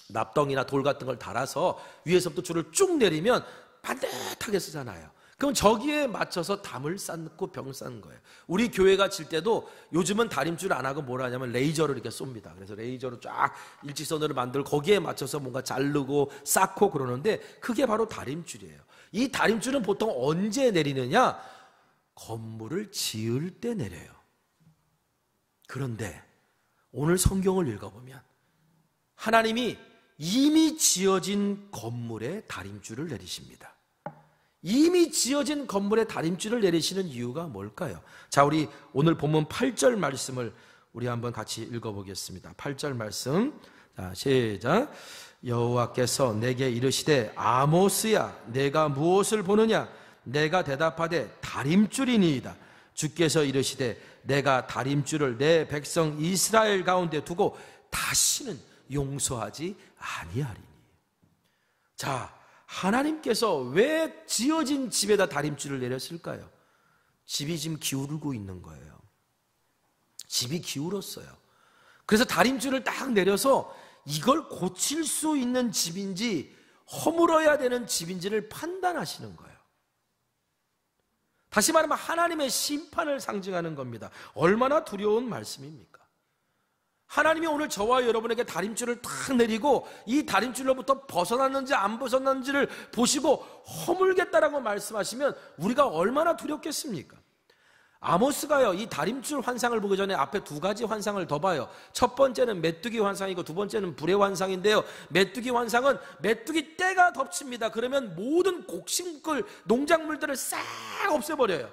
납덩이나 돌 같은 걸 달아서 위에서부터 줄을 쭉 내리면 반듯하게 쓰잖아요. 그럼 저기에 맞춰서 담을 쌓고 병을 쌓는 거예요. 우리 교회가 질 때도 요즘은 다림줄 안 하고 뭘 하냐면 레이저로 이렇게 쏩니다. 그래서 레이저로 쫙 일직선으로 만들고 거기에 맞춰서 뭔가 자르고 쌓고 그러는데, 그게 바로 다림줄이에요. 이 다림줄은 보통 언제 내리느냐? 건물을 지을 때 내려요. 그런데 오늘 성경을 읽어보면 하나님이 이미 지어진 건물에 다림줄을 내리십니다. 이미 지어진 건물에 다림줄을 내리시는 이유가 뭘까요? 자, 우리 오늘 본문 8절 말씀을 우리 한번 같이 읽어보겠습니다. 8절 말씀. 자, 시작. 여호와께서 내게 이르시되 아모스야, 내가 무엇을 보느냐? 내가 대답하되 다림줄이니이다. 주께서 이르시되 내가 다림줄을 내 백성 이스라엘 가운데 두고 다시는 용서하지 아니하리니. 자, 하나님께서 왜 지어진 집에다 다림줄을 내렸을까요? 집이 지금 기울고 있는 거예요. 집이 기울었어요. 그래서 다림줄을 딱 내려서 이걸 고칠 수 있는 집인지 허물어야 되는 집인지를 판단하시는 거예요. 다시 말하면 하나님의 심판을 상징하는 겁니다. 얼마나 두려운 말씀입니까? 하나님이 오늘 저와 여러분에게 다림줄을 탁 내리고 이 다림줄로부터 벗어났는지 안 벗어났는지를 보시고 허물겠다라고 말씀하시면 우리가 얼마나 두렵겠습니까? 아모스가요, 이 다림줄 환상을 보기 전에 앞에 2가지 환상을 더 봐요. 첫 번째는 메뚜기 환상이고 두 번째는 불의 환상인데요, 메뚜기 환상은 메뚜기 떼가 덮칩니다. 그러면 모든 곡식물, 농작물들을 싹 없애버려요.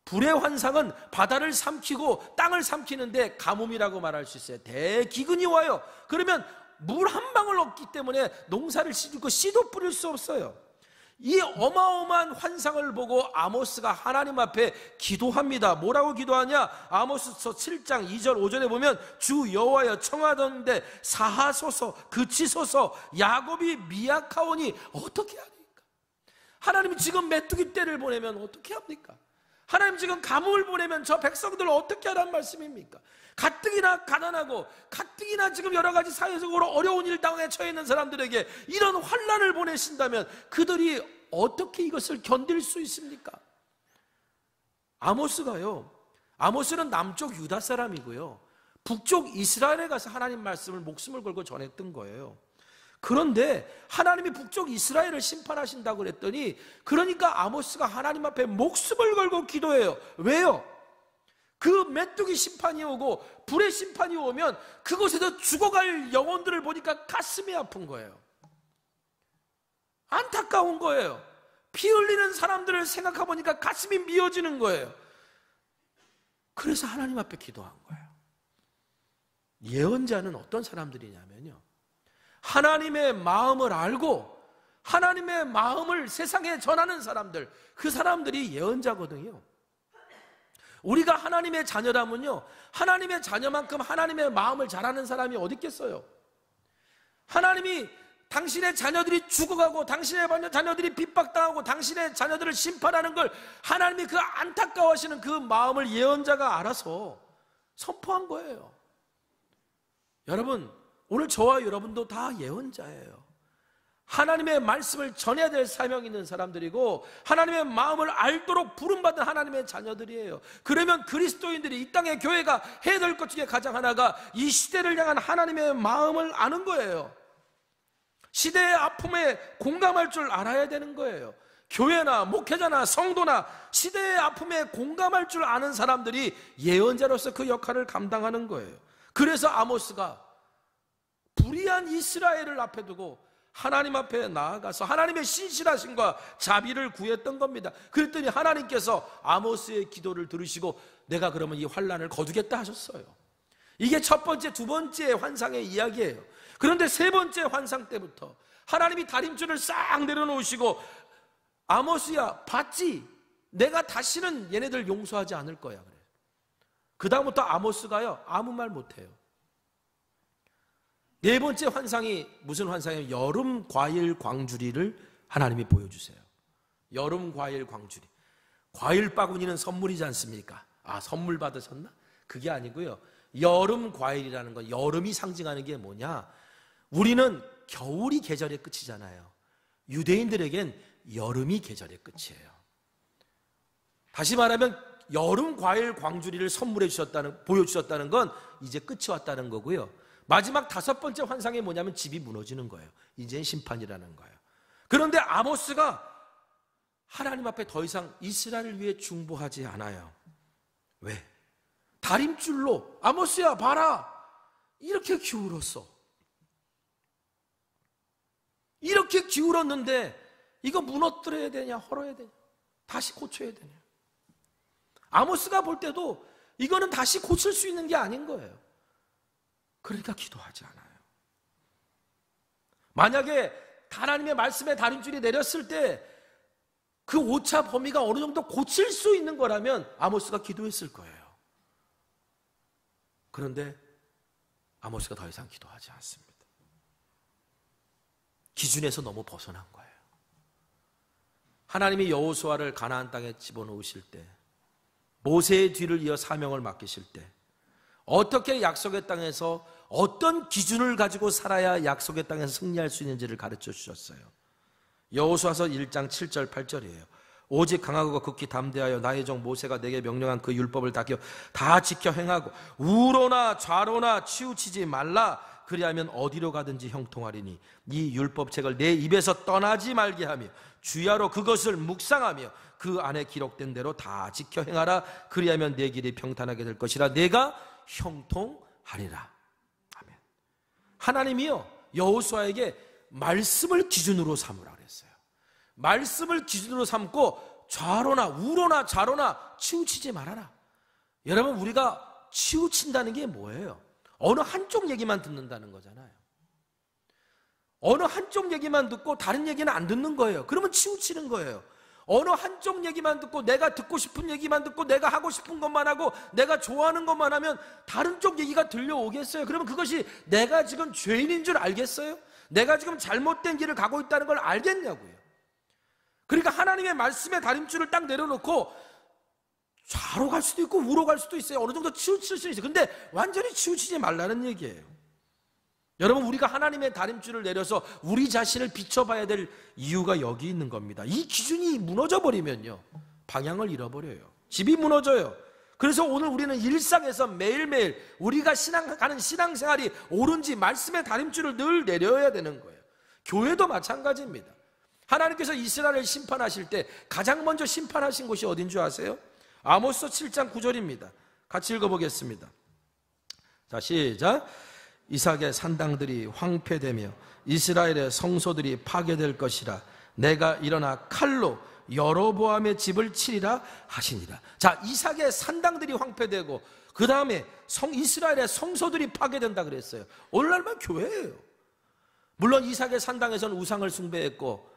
불의 환상은 바다를 삼키고 땅을 삼키는데 가뭄이라고 말할 수 있어요. 대기근이 와요. 그러면 물 한 방울 없기 때문에 농사를 짓고 씨도 뿌릴 수 없어요. 이 어마어마한 환상을 보고 아모스가 하나님 앞에 기도합니다. 뭐라고 기도하냐? 아모스서 7장 2절 5절에 보면 주 여호와여 청하던데 사하소서, 그치소서, 야곱이 미약하오니 어떻게 하리까? 하나님이 지금 메뚜기 떼를 보내면 어떻게 합니까? 하나님 지금 가뭄을 보내면 저 백성들을 어떻게 하라는 말씀입니까? 가뜩이나 가난하고 가뜩이나 지금 여러 가지 사회적으로 어려운 일 당에 처해 있는 사람들에게 이런 환난을 보내신다면 그들이 어떻게 이것을 견딜 수 있습니까? 아모스가요, 아모스는 남쪽 유다 사람이고요, 북쪽 이스라엘에 가서 하나님 말씀을 목숨을 걸고 전했던 거예요. 그런데 하나님이 북쪽 이스라엘을 심판하신다고 그랬더니, 그러니까 아모스가 하나님 앞에 목숨을 걸고 기도해요. 왜요? 그 메뚜기 심판이 오고 불의 심판이 오면 그곳에서 죽어갈 영혼들을 보니까 가슴이 아픈 거예요. 안타까운 거예요. 피 흘리는 사람들을 생각해 보니까 가슴이 미어지는 거예요. 그래서 하나님 앞에 기도한 거예요. 예언자는 어떤 사람들이냐면요, 하나님의 마음을 알고 하나님의 마음을 세상에 전하는 사람들, 그 사람들이 예언자거든요. 우리가 하나님의 자녀라면요, 하나님의 자녀만큼 하나님의 마음을 잘하는 사람이 어디 있겠어요? 하나님이 당신의 자녀들이 죽어가고 당신의 자녀들이 핍박당하고 당신의 자녀들을 심판하는 걸 하나님이 그 안타까워하시는 그 마음을 예언자가 알아서 선포한 거예요. 여러분, 오늘 저와 여러분도 다 예언자예요. 하나님의 말씀을 전해야 될 사명이 있는 사람들이고 하나님의 마음을 알도록 부름받은 하나님의 자녀들이에요. 그러면 그리스도인들이 이 땅의 교회가 해야 될 것 중에 가장 하나가 이 시대를 향한 하나님의 마음을 아는 거예요. 시대의 아픔에 공감할 줄 알아야 되는 거예요. 교회나 목회자나 성도나 시대의 아픔에 공감할 줄 아는 사람들이 예언자로서 그 역할을 감당하는 거예요. 그래서 아모스가 불의한 이스라엘을 앞에 두고 하나님 앞에 나아가서 하나님의 신실하심과 자비를 구했던 겁니다. 그랬더니 하나님께서 아모스의 기도를 들으시고 내가 그러면 이 환난을 거두겠다 하셨어요. 이게 첫 번째, 두 번째 환상의 이야기예요. 그런데 세 번째 환상 때부터 하나님이 다림줄을 싹 내려놓으시고 아모스야, 봤지? 내가 다시는 얘네들 용서하지 않을 거야. 그래. 그 다음부터 아모스가요, 아무 말 못해요. 네 번째 환상이 무슨 환상이에요? 여름 과일 광주리를 하나님이 보여주세요. 여름 과일 광주리. 과일 바구니는 선물이지 않습니까? 아, 선물 받으셨나? 그게 아니고요, 여름 과일이라는 건, 여름이 상징하는 게 뭐냐? 우리는 겨울이 계절의 끝이잖아요. 유대인들에겐 여름이 계절의 끝이에요. 다시 말하면 여름 과일 광주리를 선물해 주셨다는, 보여주셨다는 건 이제 끝이 왔다는 거고요. 마지막 다섯 번째 환상이 뭐냐면 집이 무너지는 거예요. 이제는 심판이라는 거예요. 그런데 아모스가 하나님 앞에 더 이상 이스라엘을 위해 중보하지 않아요. 왜? 다림줄로 아모스야 봐라, 이렇게 기울었어. 이렇게 기울었는데 이거 무너뜨려야 되냐 헐어야 되냐, 다시 고쳐야 되냐. 아모스가 볼 때도 이거는 다시 고칠 수 있는 게 아닌 거예요. 그러니까 기도하지 않아요. 만약에 하나님의 말씀에 다림줄이 내렸을 때 그 오차 범위가 어느 정도 고칠 수 있는 거라면 아모스가 기도했을 거예요. 그런데 아모스가 더 이상 기도하지 않습니다. 기준에서 너무 벗어난 거예요. 하나님이 여호수아를 가나안 땅에 집어넣으실 때, 모세의 뒤를 이어 사명을 맡기실 때, 어떻게 약속의 땅에서 어떤 기준을 가지고 살아야 약속의 땅에서 승리할 수 있는지를 가르쳐 주셨어요. 여호수아서 1장 7절 8절이에요. 오직 강하고 극히 담대하여 나의 종 모세가 내게 명령한 그 율법을 다 지켜 행하고 우로나 좌로나 치우치지 말라. 그리하면 어디로 가든지 형통하리니 이 율법책을 내 입에서 떠나지 말게 하며 주야로 그것을 묵상하며 그 안에 기록된 대로 다 지켜 행하라. 그리하면 내 길이 평탄하게 될 것이라. 내가 형통하리라. 아멘. 하나님이요, 여호수아에게 말씀을 기준으로 삼으라 그랬어요. 말씀을 기준으로 삼고 좌로나 우로나 좌로나 치우치지 말아라. 여러분, 우리가 치우친다는 게 뭐예요? 어느 한쪽 얘기만 듣는다는 거잖아요. 어느 한쪽 얘기만 듣고 다른 얘기는 안 듣는 거예요. 그러면 치우치는 거예요. 어느 한쪽 얘기만 듣고 내가 듣고 싶은 얘기만 듣고 내가 하고 싶은 것만 하고 내가 좋아하는 것만 하면 다른 쪽 얘기가 들려오겠어요? 그러면 그것이 내가 지금 죄인인 줄 알겠어요? 내가 지금 잘못된 길을 가고 있다는 걸 알겠냐고요. 그러니까 하나님의 말씀의 다림줄을 딱 내려놓고 좌로 갈 수도 있고 우로 갈 수도 있어요. 어느 정도 치우칠 수 있어요. 근데 완전히 치우치지 말라는 얘기예요. 여러분, 우리가 하나님의 다림줄을 내려서 우리 자신을 비춰봐야 될 이유가 여기 있는 겁니다. 이 기준이 무너져 버리면요, 방향을 잃어버려요. 집이 무너져요. 그래서 오늘 우리는 일상에서 매일매일 우리가 가는 신앙생활이 옳은지 말씀의 다림줄을 늘 내려야 되는 거예요. 교회도 마찬가지입니다. 하나님께서 이스라엘을 심판하실 때 가장 먼저 심판하신 곳이 어딘 줄 아세요? 아모스 7장 9절입니다. 같이 읽어보겠습니다. 자, 시작. 이삭의 산당들이 황폐되며 이스라엘의 성소들이 파괴될 것이라. 내가 일어나 칼로 여로보암의 집을 치리라 하시니라. 자, 이삭의 산당들이 황폐되고 그 다음에 이스라엘의 성소들이 파괴된다 그랬어요. 오늘날만 교회예요. 물론 이삭의 산당에서는 우상을 숭배했고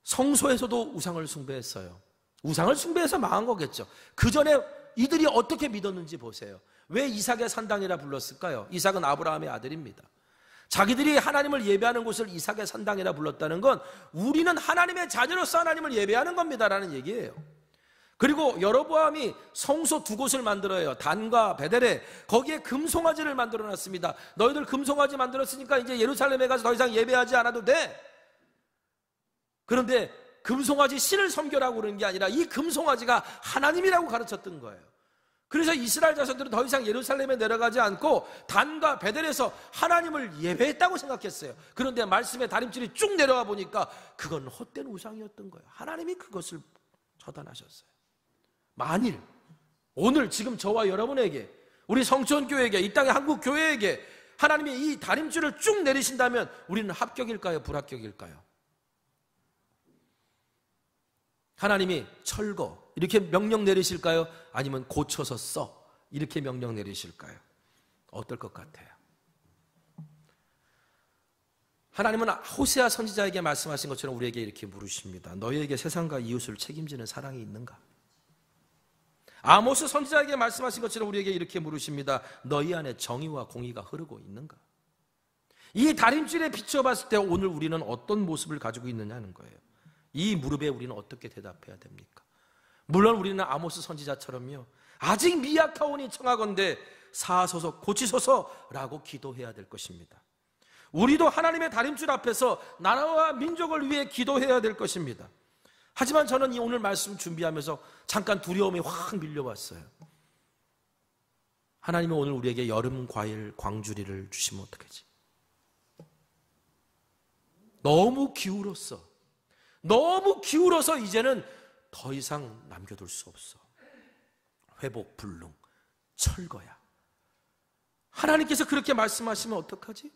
성소에서도 우상을 숭배했어요. 우상을 숭배해서 망한 거겠죠. 그 전에 이들이 어떻게 믿었는지 보세요. 왜 이삭의 산당이라 불렀을까요? 이삭은 아브라함의 아들입니다. 자기들이 하나님을 예배하는 곳을 이삭의 산당이라 불렀다는 건 우리는 하나님의 자녀로서 하나님을 예배하는 겁니다라는 얘기예요. 그리고 여로보암이 성소 두 곳을 만들어요. 단과 베델에. 거기에 금송아지를 만들어놨습니다. 너희들 금송아지 만들었으니까 이제 예루살렘에 가서 더 이상 예배하지 않아도 돼. 그런데 금송아지 신을 섬겨라고 그러는 게 아니라 이 금송아지가 하나님이라고 가르쳤던 거예요. 그래서 이스라엘 자손들은 더 이상 예루살렘에 내려가지 않고 단과 베델에서 하나님을 예배했다고 생각했어요. 그런데 말씀의 다림줄이 쭉 내려와 보니까 그건 헛된 우상이었던 거예요. 하나님이 그것을 처단하셨어요. 만일 오늘 지금 저와 여러분에게, 우리 성천교회에게, 이 땅의 한국교회에게 하나님이 이 다림줄을 쭉 내리신다면 우리는 합격일까요? 불합격일까요? 하나님이 철거 이렇게 명령 내리실까요? 아니면 고쳐서 써 이렇게 명령 내리실까요? 어떨 것 같아요? 하나님은 호세아 선지자에게 말씀하신 것처럼 우리에게 이렇게 물으십니다. 너희에게 세상과 이웃을 책임지는 사랑이 있는가? 아모스 선지자에게 말씀하신 것처럼 우리에게 이렇게 물으십니다. 너희 안에 정의와 공의가 흐르고 있는가? 이 다림줄에 비춰봤을 때 오늘 우리는 어떤 모습을 가지고 있느냐는 거예요. 이 무릎에 우리는 어떻게 대답해야 됩니까? 물론 우리는 아모스 선지자처럼요, 아직 미약하오니 청하건대 사하소서 고치소서라고 기도해야 될 것입니다. 우리도 하나님의 다림줄 앞에서 나라와 민족을 위해 기도해야 될 것입니다. 하지만 저는 이 오늘 말씀 준비하면서 잠깐 두려움이 확 밀려왔어요. 하나님은 오늘 우리에게 여름 과일 광주리를 주시면 어떡하지? 너무 기울어서 이제는 더 이상 남겨둘 수 없어. 회복 불능, 철거야. 하나님께서 그렇게 말씀하시면 어떡하지?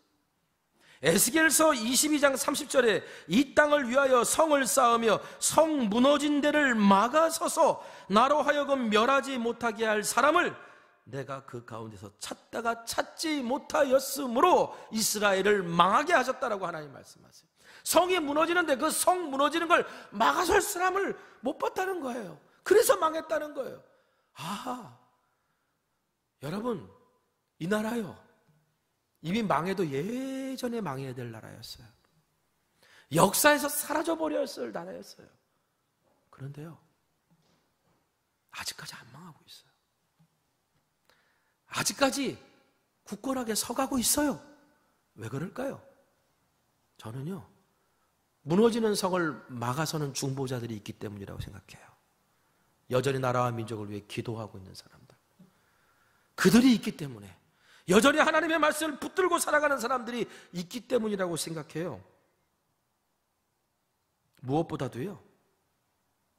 에스겔서 22장 30절에 이 땅을 위하여 성을 쌓으며 성 무너진 데를 막아서서 나로 하여금 멸하지 못하게 할 사람을 내가 그 가운데서 찾다가 찾지 못하였으므로 이스라엘을 망하게 하셨다라고 하나님 말씀하세요. 성이 무너지는데 그 성 무너지는 걸 막아설 사람을 못 봤다는 거예요. 그래서 망했다는 거예요. 아, 여러분, 이 나라요, 이미 망해도 예전에 망해야 될 나라였어요. 역사에서 사라져버려야 할 나라였어요. 그런데요, 아직까지 안 망하고 있어요. 아직까지 굳건하게 서가고 있어요. 왜 그럴까요? 저는요, 무너지는 성을 막아서는 중보자들이 있기 때문이라고 생각해요. 여전히 나라와 민족을 위해 기도하고 있는 사람들, 그들이 있기 때문에, 여전히 하나님의 말씀을 붙들고 살아가는 사람들이 있기 때문이라고 생각해요. 무엇보다도요,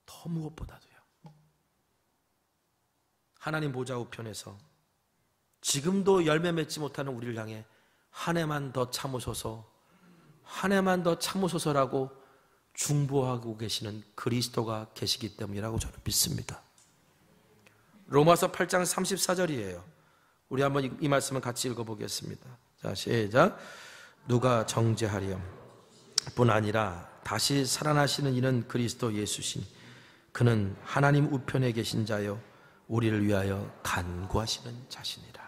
더 무엇보다도요, 하나님 보좌 우편에서 지금도 열매 맺지 못하는 우리를 향해 한 해만 더 참으소서, 한 해만 더 참으소서라고 중보하고 계시는 그리스도가 계시기 때문이라고 저는 믿습니다. 로마서 8장 34절이에요. 우리 한번 이 말씀을 같이 읽어보겠습니다. 자, 시작. 누가 정죄하리요? 뿐 아니라 다시 살아나시는 이는 그리스도 예수시니 그는 하나님 우편에 계신 자요 우리를 위하여 간구하시는 자시니라.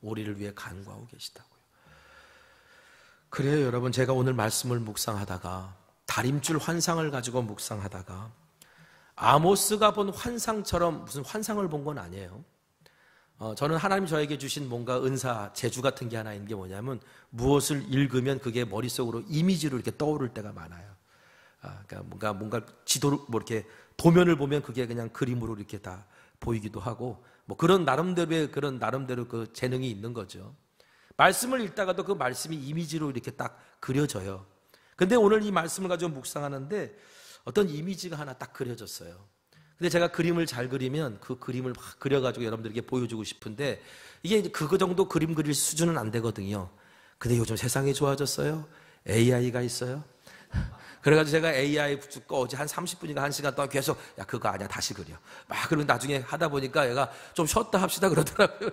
우리를 위해 간구하고 계시다고요. 그래요, 여러분. 제가 오늘 말씀을 묵상하다가 다림줄 환상을 가지고 묵상하다가 아모스가 본 환상처럼 무슨 환상을 본 건 아니에요. 저는 하나님 저에게 주신 뭔가 은사, 재주 같은 게 하나 있는 게 뭐냐면 무엇을 읽으면 그게 머릿속으로 이미지로 이렇게 떠오를 때가 많아요. 그러니까 뭔가 지도를 뭐 이렇게 도면을 보면 그게 그냥 그림으로 이렇게 다 보이기도 하고 뭐 그런 나름대로 그 재능이 있는 거죠. 말씀을 읽다가도 그 말씀이 이미지로 이렇게 딱 그려져요. 근데 오늘 이 말씀을 가지고 묵상하는데 어떤 이미지가 하나 딱 그려졌어요. 근데 제가 그림을 잘 그리면 그 그림을 막 그려가지고 여러분들에게 보여주고 싶은데 이게 그거 정도 그림 그릴 수준은 안 되거든요. 근데 요즘 세상이 좋아졌어요. AI가 있어요. 그래가지고 제가 AI 붙고 어제 한 30분인가 1시간 동안 계속 야 그거 아니야 다시 그려 막 그러고 나중에 하다 보니까 얘가 좀 쉬었다 합시다 그러더라고요.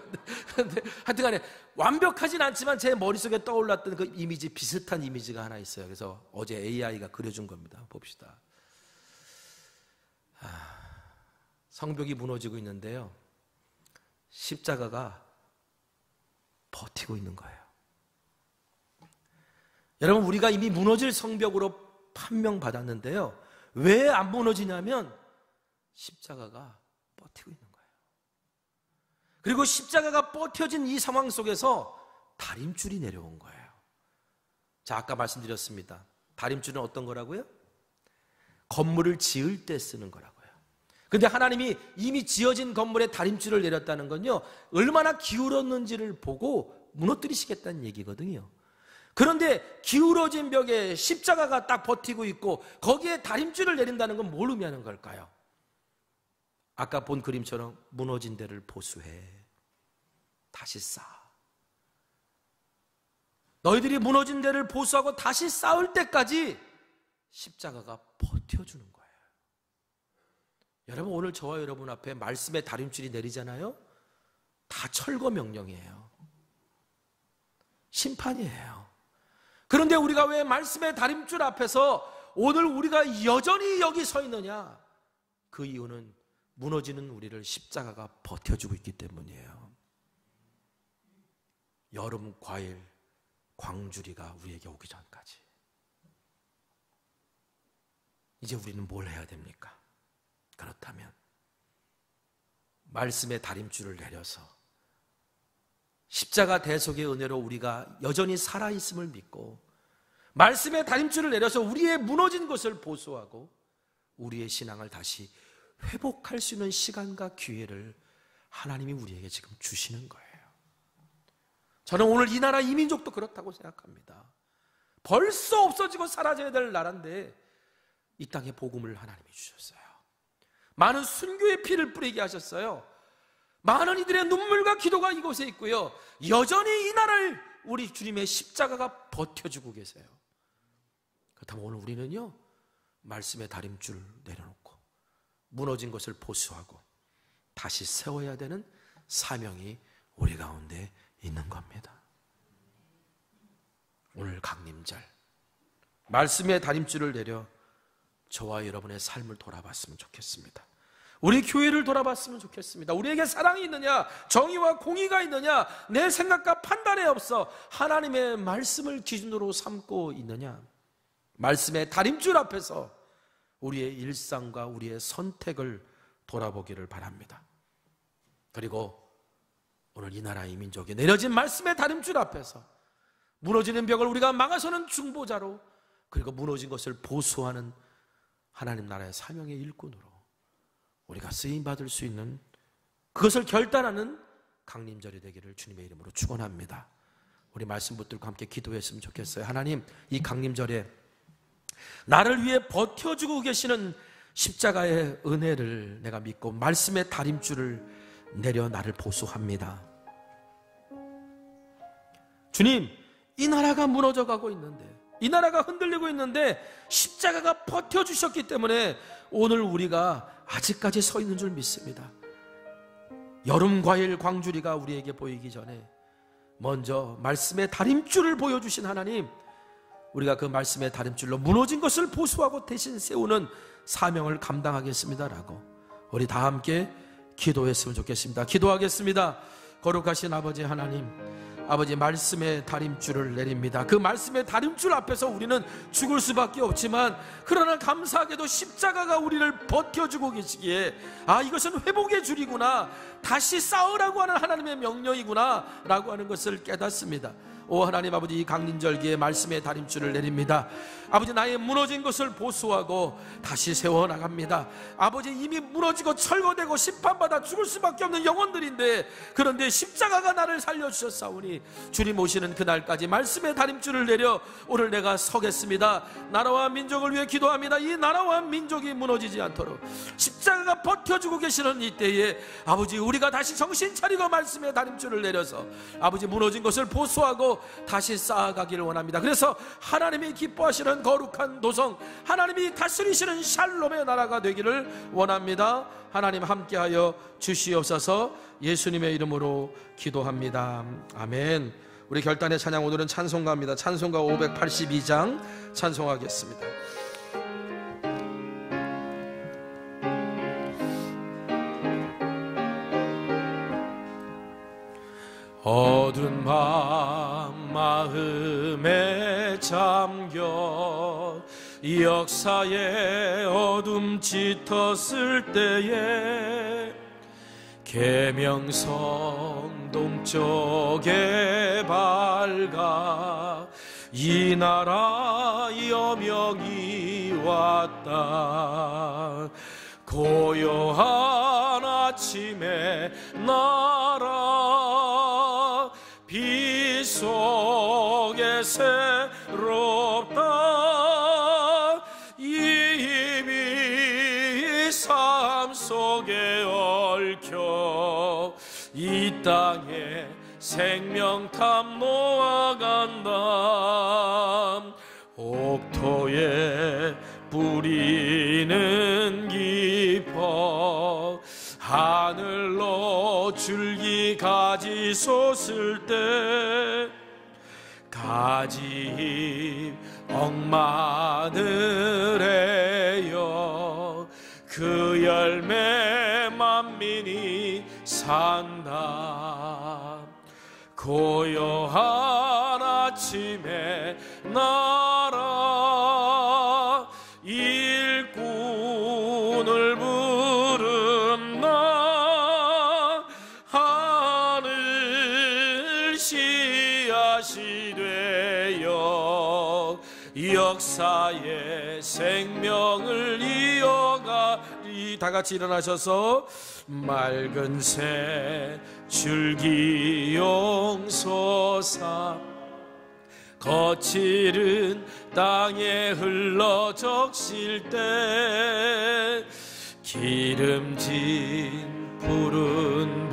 근데 하여튼간에 완벽하진 않지만 제 머릿속에 떠올랐던 그 이미지 비슷한 이미지가 하나 있어요. 그래서 어제 AI가 그려준 겁니다. 봅시다. 성벽이 무너지고 있는데요, 십자가가 버티고 있는 거예요. 여러분, 우리가 이미 무너질 성벽으로 판명받았는데요, 왜 안 무너지냐면 십자가가 버티고 있는 거예요. 그리고 십자가가 버텨진 이 상황 속에서 다림줄이 내려온 거예요. 자, 아까 말씀드렸습니다. 다림줄은 어떤 거라고요? 건물을 지을 때 쓰는 거라고요. 근데 하나님이 이미 지어진 건물에 다림줄을 내렸다는 건요, 얼마나 기울었는지를 보고 무너뜨리시겠다는 얘기거든요. 그런데 기울어진 벽에 십자가가 딱 버티고 있고 거기에 다림줄을 내린다는 건 뭘 의미하는 걸까요? 아까 본 그림처럼 무너진 데를 보수해 다시 쌓아. 너희들이 무너진 데를 보수하고 다시 쌓을 때까지 십자가가 버텨주는 거예요. 여러분, 오늘 저와 여러분 앞에 말씀의 다림줄이 내리잖아요. 다 철거 명령이에요. 심판이에요. 그런데 우리가 왜 말씀의 다림줄 앞에서 오늘 우리가 여전히 여기 서 있느냐? 그 이유는 무너지는 우리를 십자가가 버텨주고 있기 때문이에요. 여름 과일 광주리가 우리에게 오기 전까지 이제 우리는 뭘 해야 됩니까? 그렇다면 말씀의 다림줄을 내려서 십자가 대속의 은혜로 우리가 여전히 살아있음을 믿고 말씀의 다림줄을 내려서 우리의 무너진 것을 보수하고 우리의 신앙을 다시 회복할 수 있는 시간과 기회를 하나님이 우리에게 지금 주시는 거예요. 저는 오늘 이 나라 이 민족도 그렇다고 생각합니다. 벌써 없어지고 사라져야 될 나라인데 이 땅에 복음을 하나님이 주셨어요. 많은 순교의 피를 뿌리게 하셨어요. 많은 이들의 눈물과 기도가 이곳에 있고요, 여전히 이 나라를 우리 주님의 십자가가 버텨주고 계세요. 그렇다면 오늘 우리는요, 말씀의 다림줄 내려놓고 무너진 것을 보수하고 다시 세워야 되는 사명이 우리 가운데 있는 겁니다. 오늘 강림절 말씀의 다림줄을 내려 저와 여러분의 삶을 돌아봤으면 좋겠습니다. 우리 교회를 돌아봤으면 좋겠습니다. 우리에게 사랑이 있느냐, 정의와 공의가 있느냐, 내 생각과 판단에 없어 하나님의 말씀을 기준으로 삼고 있느냐, 말씀의 다림줄 앞에서 우리의 일상과 우리의 선택을 돌아보기를 바랍니다. 그리고 오늘 이 나라 이 민족에 내려진 말씀의 다림줄 앞에서 무너지는 벽을 우리가 막아서는 중보자로, 그리고 무너진 것을 보수하는 하나님 나라의 사명의 일꾼으로 우리가 쓰임받을 수 있는, 그것을 결단하는 강림절이 되기를 주님의 이름으로 축원합니다. 우리 말씀 붙들고 함께 기도했으면 좋겠어요. 하나님, 이 강림절에 나를 위해 버텨주고 계시는 십자가의 은혜를 내가 믿고 말씀의 다림줄을 내려 나를 보수합니다. 주님, 이 나라가 무너져가고 있는데, 이 나라가 흔들리고 있는데 십자가가 버텨주셨기 때문에 오늘 우리가 아직까지 서 있는 줄 믿습니다. 여름 과일 광주리가 우리에게 보이기 전에 먼저 말씀의 다림줄을 보여주신 하나님, 우리가 그 말씀의 다림줄로 무너진 것을 보수하고 대신 세우는 사명을 감당하겠습니다라고 우리 다 함께 기도했으면 좋겠습니다. 기도하겠습니다. 거룩하신 아버지 하나님, 아버지 말씀의 다림줄을 내립니다. 그 말씀의 다림줄 앞에서 우리는 죽을 수밖에 없지만, 그러나 감사하게도 십자가가 우리를 버텨주고 계시기에 이것은 회복의 줄이구나, 다시 싸우라고 하는 하나님의 명령이구나 라고 하는 것을 깨닫습니다. 오 하나님 아버지, 이 강림절기에 말씀의 다림줄을 내립니다. 아버지, 나의 무너진 것을 보수하고 다시 세워나갑니다. 아버지, 이미 무너지고 철거되고 심판받아 죽을 수밖에 없는 영혼들인데, 그런데 십자가가 나를 살려주셨사오니 주님 오시는 그날까지 말씀의 다림줄을 내려 오늘 내가 서겠습니다. 나라와 민족을 위해 기도합니다. 이 나라와 민족이 무너지지 않도록 십자가가 버텨주고 계시는 이때에 아버지, 우리가 다시 정신 차리고 말씀의 다림줄을 내려서 아버지 무너진 것을 보수하고 다시 쌓아가기를 원합니다. 그래서 하나님이 기뻐하시는 거룩한 도성, 하나님이 다스리시는 샬롬의 나라가 되기를 원합니다. 하나님 함께하여 주시옵소서. 예수님의 이름으로 기도합니다. 아멘. 우리 결단의 찬양, 오늘은 찬송가입니다. 찬송가 582장 찬송하겠습니다. 어두운 밤 마음에 잠겨 역사의 어둠 짙었을 때에 계명성 동쪽에 밝아 이 나라 여명이 왔다. 고요한 아침에 나라 빛 속에 새롭다. 이미 삶 속에 얽혀 이 땅에 생명탐 놓아간다. 옥토에 뿌리는 깊어 하늘로 줄기 가지 솟을 때 가지 억마늘에여 그 열매 만민이 산다. 고요한 아침에 나라 일꾼을 부른다. 하늘 씨앗이 되어 역사의 생명을 이어가리. 다같이 일어나셔서 맑은 새 줄기 용솟아 거칠은 땅에 흘러 적실 때 기름진 푸른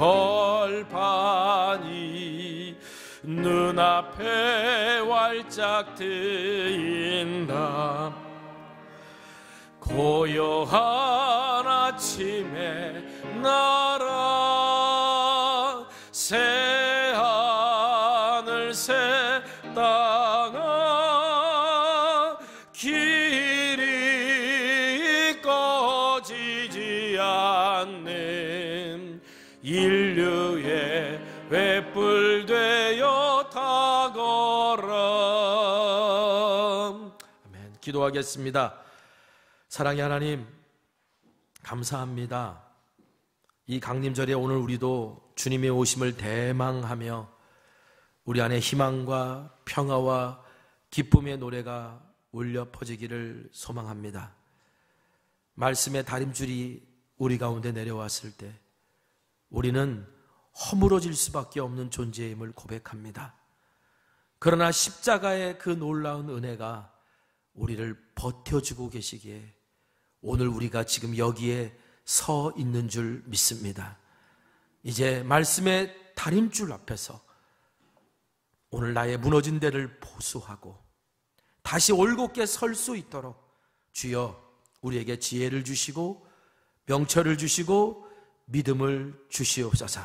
벌판이 눈앞에 활짝 트인다. 고요한 아침에 나라 새 하늘 새 땅아 길이 꺼지지 않는 인류의 횃불 되어 타거라. 아멘. 기도하겠습니다. 사랑의 하나님, 감사합니다. 이 강림절에 오늘 우리도 주님의 오심을 대망하며 우리 안에 희망과 평화와 기쁨의 노래가 울려 퍼지기를 소망합니다. 말씀의 다림줄이 우리 가운데 내려왔을 때 우리는 허물어질 수밖에 없는 존재임을 고백합니다. 그러나 십자가의 그 놀라운 은혜가 우리를 버텨주고 계시기에 오늘 우리가 지금 여기에 서 있는 줄 믿습니다. 이제 말씀의 다림줄 앞에서 오늘 나의 무너진 데를 보수하고 다시 올곧게 설 수 있도록 주여 우리에게 지혜를 주시고 명철을 주시고 믿음을 주시옵소서.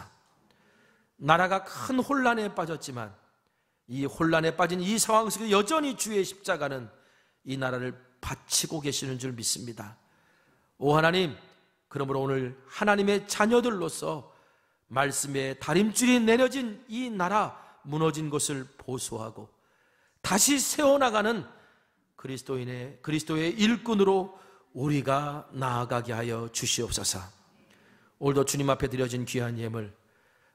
나라가 큰 혼란에 빠졌지만 이 혼란에 빠진 이 상황 속에 여전히 주의 십자가는 이 나라를 바치고 계시는 줄 믿습니다. 오 하나님, 그러므로 오늘 하나님의 자녀들로서 말씀의 다림줄이 내려진 이 나라 무너진 것을 보수하고 다시 세워나가는 그리스도의 일꾼으로 우리가 나아가게 하여 주시옵소서. 오늘도 주님 앞에 드려진 귀한 예물,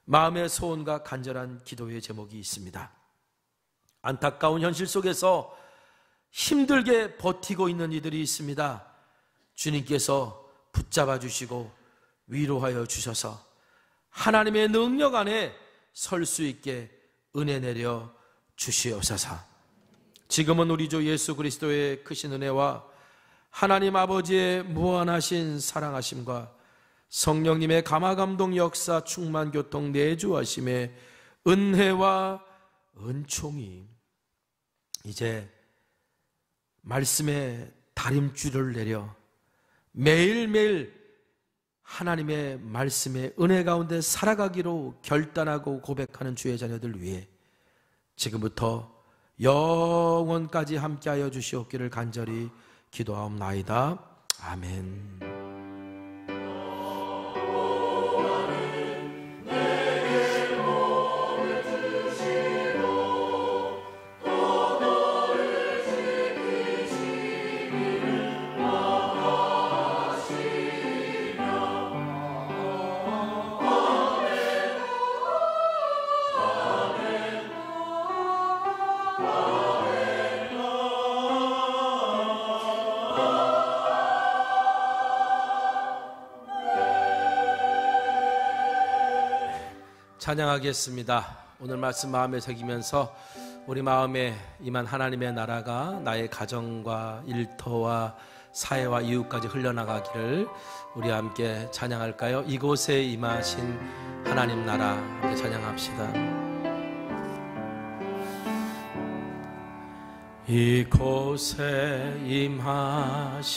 마음의 소원과 간절한 기도의 제목이 있습니다. 안타까운 현실 속에서 힘들게 버티고 있는 이들이 있습니다. 주님께서 붙잡아 주시고 위로하여 주셔서 하나님의 능력 안에 설 수 있게 은혜 내려 주시옵소서. 지금은 우리 주 예수 그리스도의 크신 은혜와 하나님 아버지의 무한하신 사랑하심과 성령님의 감화감동 역사 충만 교통 내주하심의 은혜와 은총이 이제 말씀의 다림줄을 내려 매일매일 하나님의 말씀의 은혜 가운데 살아가기로 결단하고 고백하는 주의 자녀들 위해 지금부터 영원까지 함께하여 주시옵기를 간절히 기도하옵나이다. 아멘. 찬양하겠습니다. 오늘 말씀 마음에 새기면서 우리 마음에 임한 하나님의 나라가 나의 가정과 일터와 사회와 이웃까지 흘러나가기를 우리 함께 찬양할까요? 이곳에 임하신 하나님 나라 함께 찬양합시다. 이곳에 임하신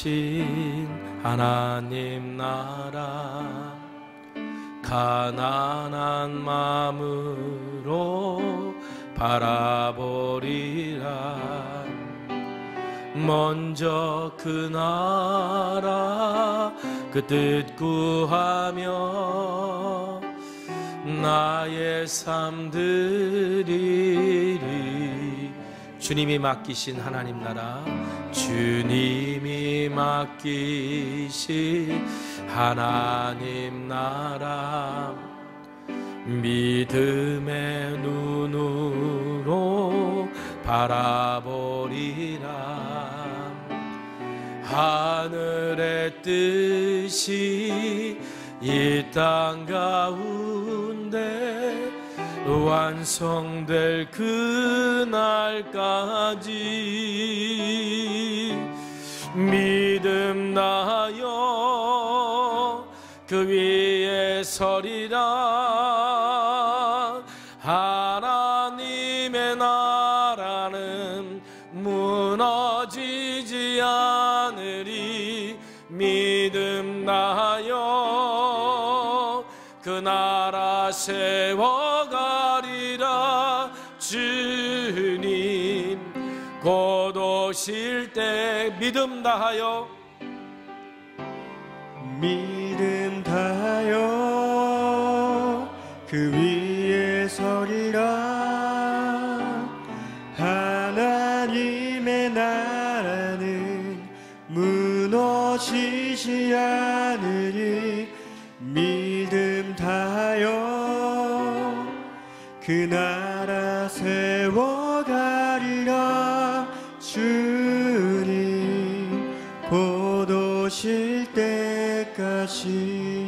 하나님 나라 가난한 마음으로 바라보리라. 먼저 그 나라 그 뜻 구하며 나의 삶 드리리. 주님이 맡기신 하나님 나라, 주님이 맡기신 하나님 나라, 믿음의 눈으로 바라보리라. 하늘의 뜻이 이 땅 가운데 완성될 그날까지 믿음 나여 그 위에 서리라. 하나님의 나라는 무너지지 않으리. 믿음 나여 그 나라 세워가리라. 주님 곧 오실 때 믿음 다하여 그 위에 서리라. 하나님의 나라는 무너지지 않으리. 믿음 다하여 그 나라 세워가리라. 주님 곧 오실 때까지